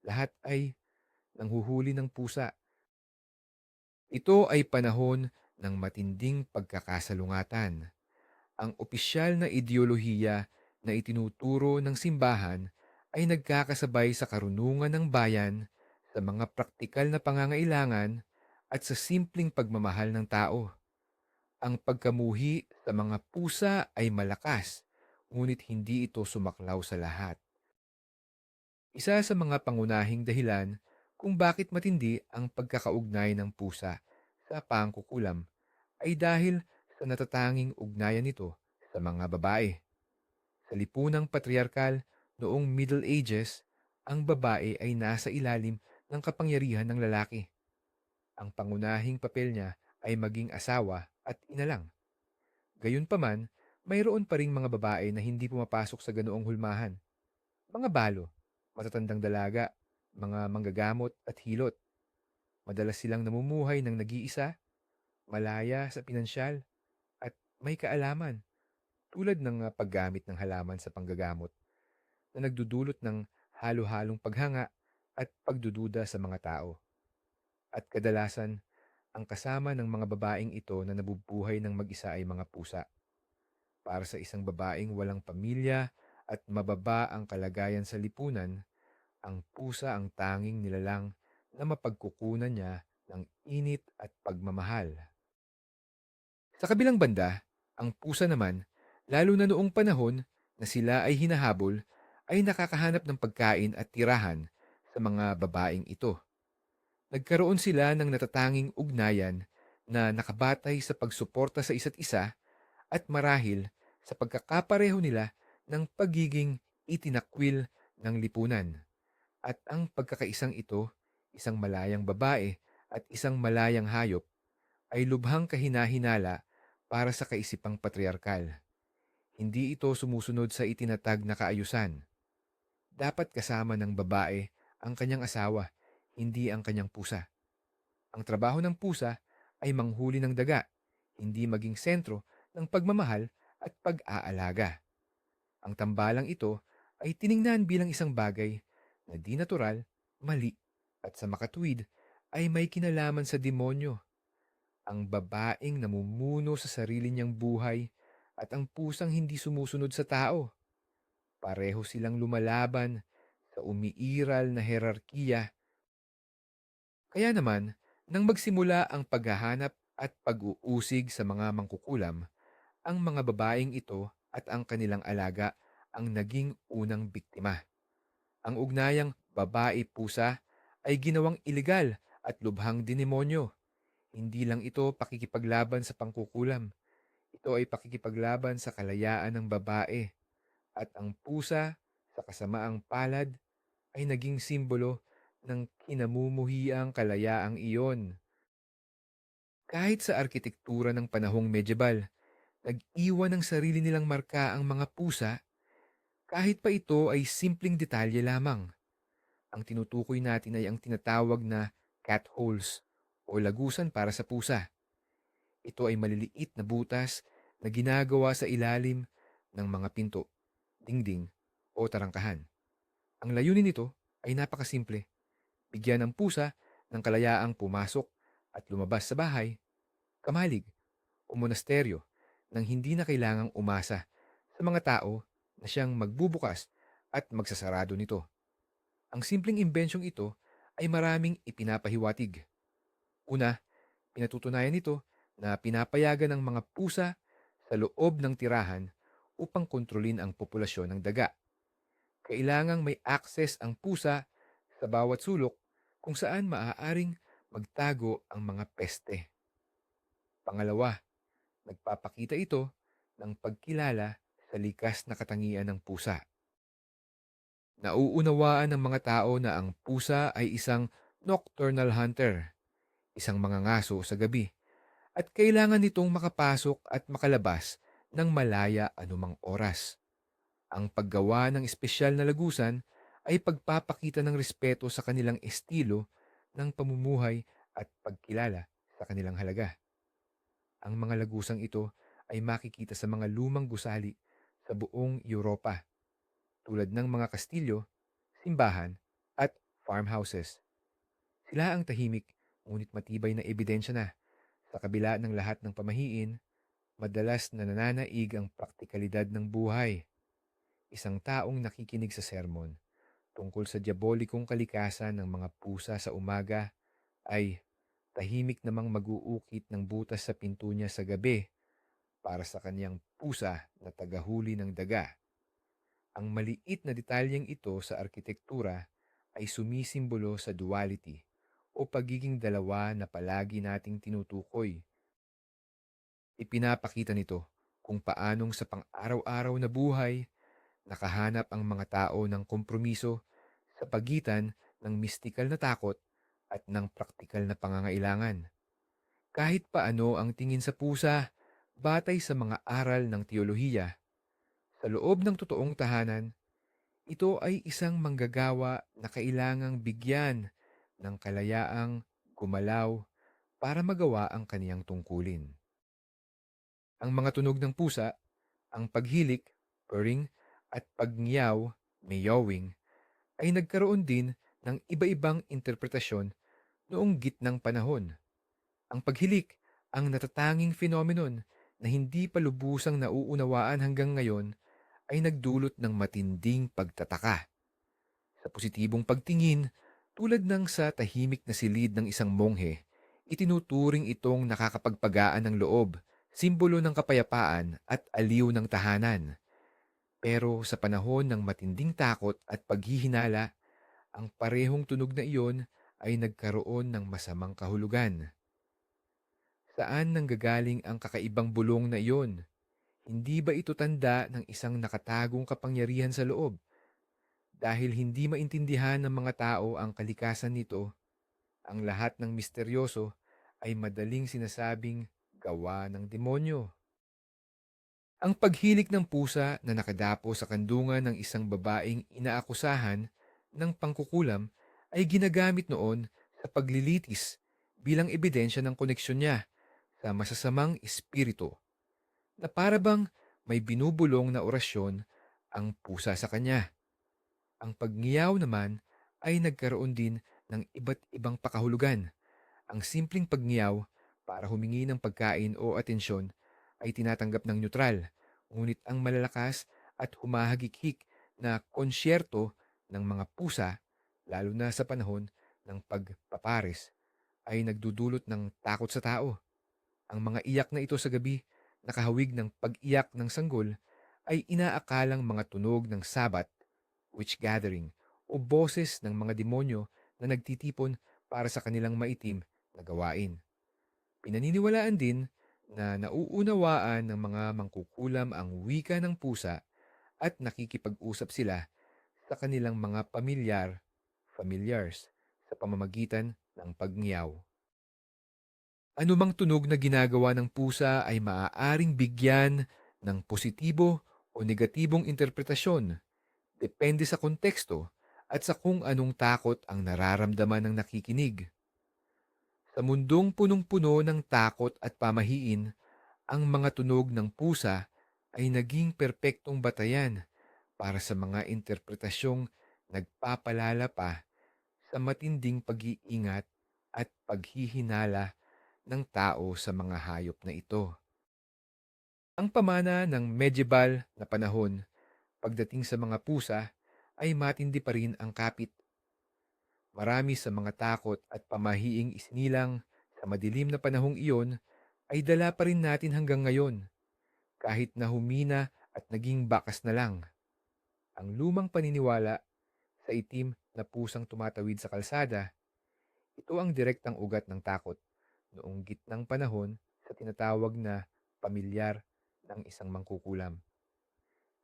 lahat ay nanghuhuli ng pusa. Ito ay panahon ng matinding pagkakasalungatan. Ang opisyal na ideolohiya na itinuturo ng simbahan ay nagkakasabay sa karunungan ng bayan, sa mga praktikal na pangangailangan, at sa simpleng pagmamahal ng tao. Ang pagkamuhi sa mga pusa ay malakas, ngunit hindi ito sumaklaw sa lahat. Isa sa mga pangunahing dahilan kung bakit matindi ang pagkakaugnay ng pusa sa pangkukulam ay dahil sa natatanging ugnayan nito sa mga babae. Sa lipunang patriarkal noong Middle Ages, ang babae ay nasa ilalim ng kapangyarihan ng lalaki. Ang pangunahing papel niya ay maging asawa at ina lang. Gayunpaman, mayroon pa ring mga babae na hindi pumapasok sa ganoong hulmahan. Mga balo, matatandang dalaga, mga manggagamot at hilot. Madalas silang namumuhay ng nag-iisa, malaya sa pinansyal, at may kaalaman tulad ng paggamit ng halaman sa panggagamot na nagdudulot ng halo-halong paghanga at pagdududa sa mga tao. At kadalasan, ang kasama ng mga babaeng ito na nabubuhay ng mag-isa ay mga pusa. Para sa isang babaeng walang pamilya at mababa ang kalagayan sa lipunan, ang pusa ang tanging nilalang na mapagkukunan niya ng init at pagmamahal. Sa kabilang banda, ang pusa naman, lalo na noong panahon na sila ay hinahabol, ay nakakahanap ng pagkain at tirahan sa mga babaeng ito. Nagkaroon sila ng natatanging ugnayan na nakabatay sa pagsuporta sa isa't isa at marahil sa pagkakapareho nila ng pagiging itinakwil ng lipunan. At ang pagkakaisang ito, isang malayang babae at isang malayang hayop, ay lubhang kahinahinala para sa kaisipang patriarkal. Hindi ito sumusunod sa itinatag na kaayusan. Dapat kasama ng babae ang kanyang asawa, hindi ang kanyang pusa. Ang trabaho ng pusa ay manghuli ng daga, hindi maging sentro ng pagmamahal at pag-aalaga. Ang tambalang ito ay tiningnan bilang isang bagay na di natural, mali, at sa makatuwid ay may kinalaman sa demonyo. Ang babaeng namumuno sa sarili niyang buhay at ang pusang hindi sumusunod sa tao. Pareho silang lumalaban sa umiiral na herarkiya. Kaya naman, nang magsimula ang paghahanap at pag-uusig sa mga mangkukulam, ang mga babaeng ito at ang kanilang alaga ang naging unang biktima. Ang ugnayang babae-pusa ay ginawang ilegal at lubhang dinemonyo. Hindi lang ito pakikipaglaban sa pangkukulam. Ito ay pakikipaglaban sa kalayaan ng babae. At ang pusa, sa kasamaang palad, ay naging simbolo ng kinamumuhiang kalayaang iyon. Kahit sa arkitektura ng panahong medieval, nag-iwan ng sarili nilang marka ang mga pusa, kahit pa ito ay simpleng detalye lamang. Ang tinutukoy natin ay ang tinatawag na cat holes o lagusan para sa pusa. Ito ay maliliit na butas na ginagawa sa ilalim ng mga pinto, dingding o tarangkahan. Ang layunin nito ay napakasimple. Bigyan ng pusa ng kalayaang pumasok at lumabas sa bahay, kamalig o monasteryo nang hindi na kailangang umasa sa mga tao na siyang magbubukas at magsasarado nito. Ang simpleng imbensyong ito ay maraming ipinapahiwatig. Una, pinatutunayan nito na pinapayagan ng mga pusa sa loob ng tirahan upang kontrolin ang populasyon ng daga. Kailangang may access ang pusa sa bawat sulok kung saan maaaring magtago ang mga peste. Pangalawa, nagpapakita ito ng pagkilala sa likas na katangian ng pusa. Nauunawaan ng mga tao na ang pusa ay isang nocturnal hunter, isang mangangaso sa gabi, at kailangan nitong makapasok at makalabas ng malaya anumang oras. Ang paggawa ng espesyal na lagusan ay pagpapakita ng respeto sa kanilang estilo ng pamumuhay at pagkilala sa kanilang halaga. Ang mga lagusang ito ay makikita sa mga lumang gusali sa buong Europa, tulad ng mga kastilyo, simbahan, at farmhouses. Sila ang tahimik ngunit matibay na ebidensya na sa kabila ng lahat ng pamahiin, madalas na nananaig ang praktikalidad ng buhay. Isang taong nakikinig sa sermon tungkol sa diabolikong kalikasan ng mga pusa sa umaga ay tahimik namang mag-uukit ng butas sa pinto niya sa gabi para sa kanyang pusa na tagahuli ng daga. Ang maliit na detalyeng ito sa arkitektura ay sumisimbolo sa duality o pagiging dalawa na palagi nating tinutukoy. Ipinapakita nito kung paanong sa pang-araw-araw na buhay nakahanap ang mga tao ng kompromiso sa pagitan ng mistikal na takot at ng praktikal na pangangailangan. Kahit paano ang tingin sa pusa, batay sa mga aral ng teolohiya, sa loob ng totoong tahanan, ito ay isang manggagawa na kailangang bigyan ng kalayaang gumalaw para magawa ang kaniyang tungkulin. Ang mga tunog ng pusa, ang paghilik, purring, at pagngiyaw, meowing, ay nagkaroon din ng iba-ibang interpretasyon noong gitnang panahon. Ang paghilik, ang natatanging phenomenon na hindi pa lubusang nauunawaan hanggang ngayon, ay nagdulot ng matinding pagtataka. Sa positibong pagtingin, tulad ng sa tahimik na silid ng isang monghe, itinuturing itong nakakapagpagaan ng loob, simbolo ng kapayapaan at aliw ng tahanan. Pero sa panahon ng matinding takot at paghihinala, ang parehong tunog na iyon ay nagkaroon ng masamang kahulugan. Saan nanggagaling ang kakaibang bulong na iyon? Hindi ba ito tanda ng isang nakatagong kapangyarihan sa loob? Dahil hindi maintindihan ng mga tao ang kalikasan nito, ang lahat ng misteryoso ay madaling sinasabing gawa ng demonyo. Ang paghilik ng pusa na nakadapo sa kandungan ng isang babaeng inaakusahan ng pangkukulam ay ginagamit noon sa paglilitis bilang ebidensya ng koneksyon niya sa masasamang espiritu na parabang may binubulong na orasyon ang pusa sa kanya. Ang pagngiyaw naman ay nagkaroon din ng iba't ibang pakahulugan. Ang simpleng pagngiyaw para humingi ng pagkain o atensyon ay tinatanggap ng neutral, ngunit ang malalakas at humahagikik na konsyerto ng mga pusa, lalo na sa panahon ng pagpapares, ay nagdudulot ng takot sa tao. Ang mga iyak na ito sa gabi, nakahawig ng pag-iyak ng sanggol, ay inaakalang mga tunog ng sabat, witch gathering, o boses ng mga demonyo na nagtitipon para sa kanilang maitim na gawain. Pinaniniwalaan din na nauunawaan ng mga mangkukulam ang wika ng pusa at nakikipag-usap sila sa kanilang mga familiars, sa pamamagitan ng pagngiyaw. Anumang tunog na ginagawa ng pusa ay maaaring bigyan ng positibo o negatibong interpretasyon, depende sa konteksto at sa kung anong takot ang nararamdaman ng nakikinig. Sa mundong punong-puno ng takot at pamahiin, ang mga tunog ng pusa ay naging perpektong batayan para sa mga interpretasyong nagpapalala pa sa matinding pag-iingat at paghihinala ng tao sa mga hayop na ito. Ang pamana ng medieval na panahon pagdating sa mga pusa ay matindi pa rin ang kapit. Marami sa mga takot at pamahiing isinilang sa madilim na panahong iyon ay dala pa rin natin hanggang ngayon, kahit na humina at naging bakas na lang. Ang lumang paniniwala sa itim na pusang tumatawid sa kalsada, ito ang direktang ugat ng takot noong gitnang panahon sa tinatawag na pamilyar ng isang mangkukulam.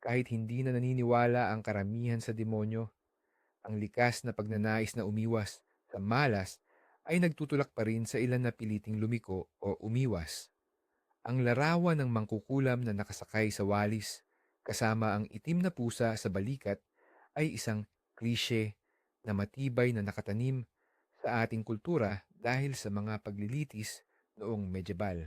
Kahit hindi na naniniwala ang karamihan sa demonyo, ang likas na pagnanais na umiwas sa malas ay nagtutulak pa rin sa ilan na piliting lumiko o umiwas. Ang larawan ng mangkukulam na nakasakay sa walis kasama ang itim na pusa sa balikat ay isang klise na matibay na nakatanim sa ating kultura dahil sa mga paglilitis noong medieval.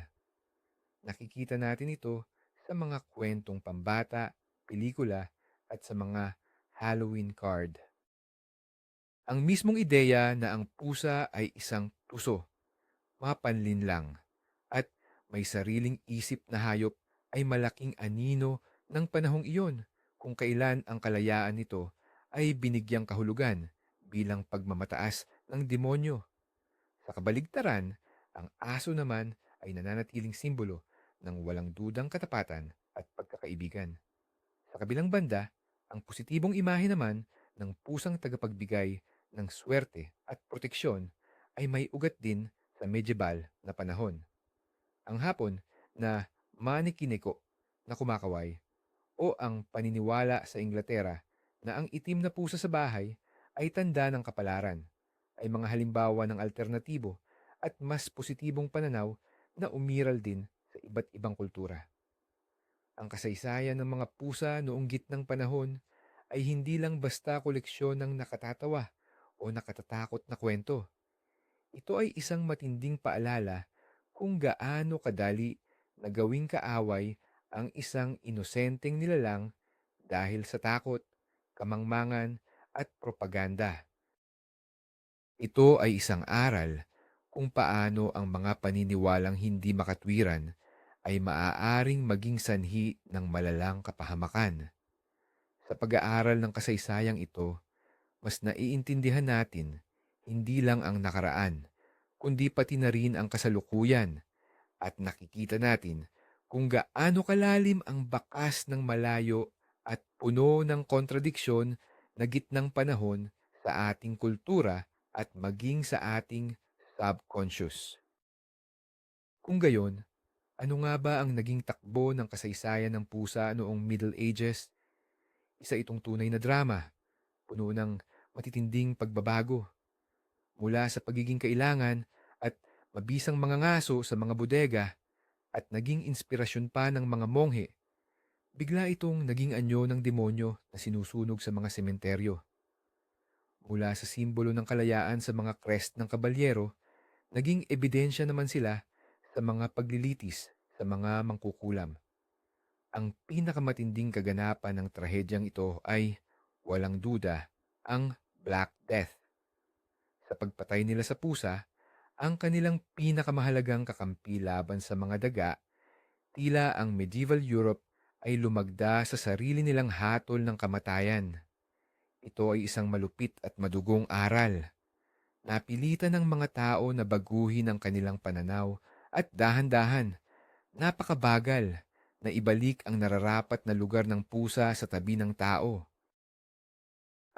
Nakikita natin ito sa mga kwentong pambata, pelikula at sa mga Halloween card. Ang mismong ideya na ang pusa ay isang tuso, mapanlinlang, at may sariling isip na hayop ay malaking anino ng panahong iyon kung kailan ang kalayaan nito ay binigyang kahulugan bilang pagmamataas ng demonyo. Sa kabaligtaran, ang aso naman ay nananatiling simbolo ng walang dudang katapatan at pagkakaibigan. Sa kabilang banda, ang positibong imahe naman ng pusang tagapagbigay ng swerte at proteksyon ay may ugat din sa medieval na panahon. Ang hapon na manikiniko na kumakaway o ang paniniwala sa Inglaterra na ang itim na pusa sa bahay ay tanda ng kapalaran ay mga halimbawa ng alternatibo at mas positibong pananaw na umiral din sa iba't ibang kultura. Ang kasaysayan ng mga pusa noong gitnang panahon ay hindi lang basta koleksyon ng nakatatawa o nakatatakot na kwento. Ito ay isang matinding paalala kung gaano kadali na gawing kaaway ang isang inosenteng nilalang dahil sa takot, kamangmangan at propaganda. Ito ay isang aral kung paano ang mga paniniwalang hindi makatwiran ay maaaring maging sanhi ng malalang kapahamakan. Sa pag-aaral ng kasaysayang ito, mas naiintindihan natin hindi lang ang nakaraan, kundi pati na rin ang kasalukuyan at nakikita natin kung gaano kalalim ang bakas ng malayo at puno ng kontradiksyon na gitnang panahon sa ating kultura at maging sa ating subconscious. Kung gayon, ano nga ba ang naging takbo ng kasaysayan ng pusa noong Middle Ages? Isa itong tunay na drama, puno ng matitinding pagbabago mula sa pagiging kailangan at mabisang mga ngaso sa mga bodega at naging inspirasyon pa ng mga monghe. Bigla itong naging anyo ng demonyo na sinusunog sa mga sementeryo. Mula sa simbolo ng kalayaan sa mga crest ng kabalyero, naging ebidensya naman sila sa mga paglilitis sa mga mangkukulam. Ang pinakamatinding kaganapan ng trahedyang ito ay, walang duda, ang Black Death. Sa pagpatay nila sa pusa, ang kanilang pinakamahalagang kakampi laban sa mga daga, tila ang medieval Europe ay lumagda sa sarili nilang hatol ng kamatayan. Ito ay isang malupit at madugong aral. Napilitan ng mga tao na baguhin ang kanilang pananaw at dahan-dahan, napakabagal, na ibalik ang nararapat na lugar ng pusa sa tabi ng tao.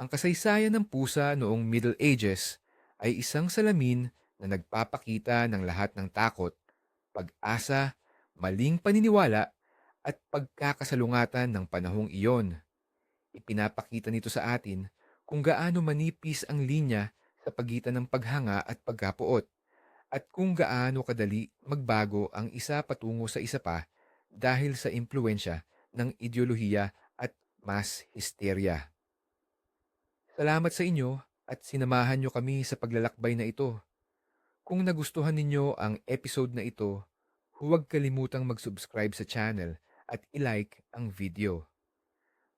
Ang kasaysayan ng pusa noong Middle Ages ay isang salamin na nagpapakita ng lahat ng takot, pag-asa, maling paniniwala at pagkakasalungatan ng panahong iyon. Ipinapakita nito sa atin kung gaano manipis ang linya sa pagitan ng paghanga at pagkapuot at kung gaano kadali magbago ang isa patungo sa isa pa dahil sa impluensya ng ideolohiya at mass hysteria. Salamat sa inyo at sinamahan nyo kami sa paglalakbay na ito. Kung nagustuhan ninyo ang episode na ito, huwag kalimutang mag-subscribe sa channel at i-like ang video.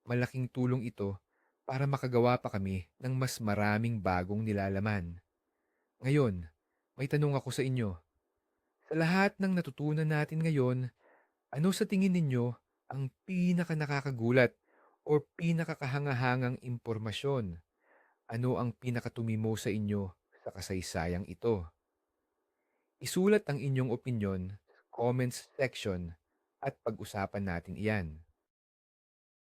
Malaking tulong ito para makagawa pa kami ng mas maraming bagong nilalaman. Ngayon, may tanong ako sa inyo. Sa lahat ng natutunan natin ngayon, ano sa tingin ninyo ang pinaka nakakagulat o pinakakahangahangang impormasyon? Ano ang pinakatumimo sa inyo sa kasaysayang ito? Isulat ang inyong opinyon sa comments section at pag-usapan natin iyan.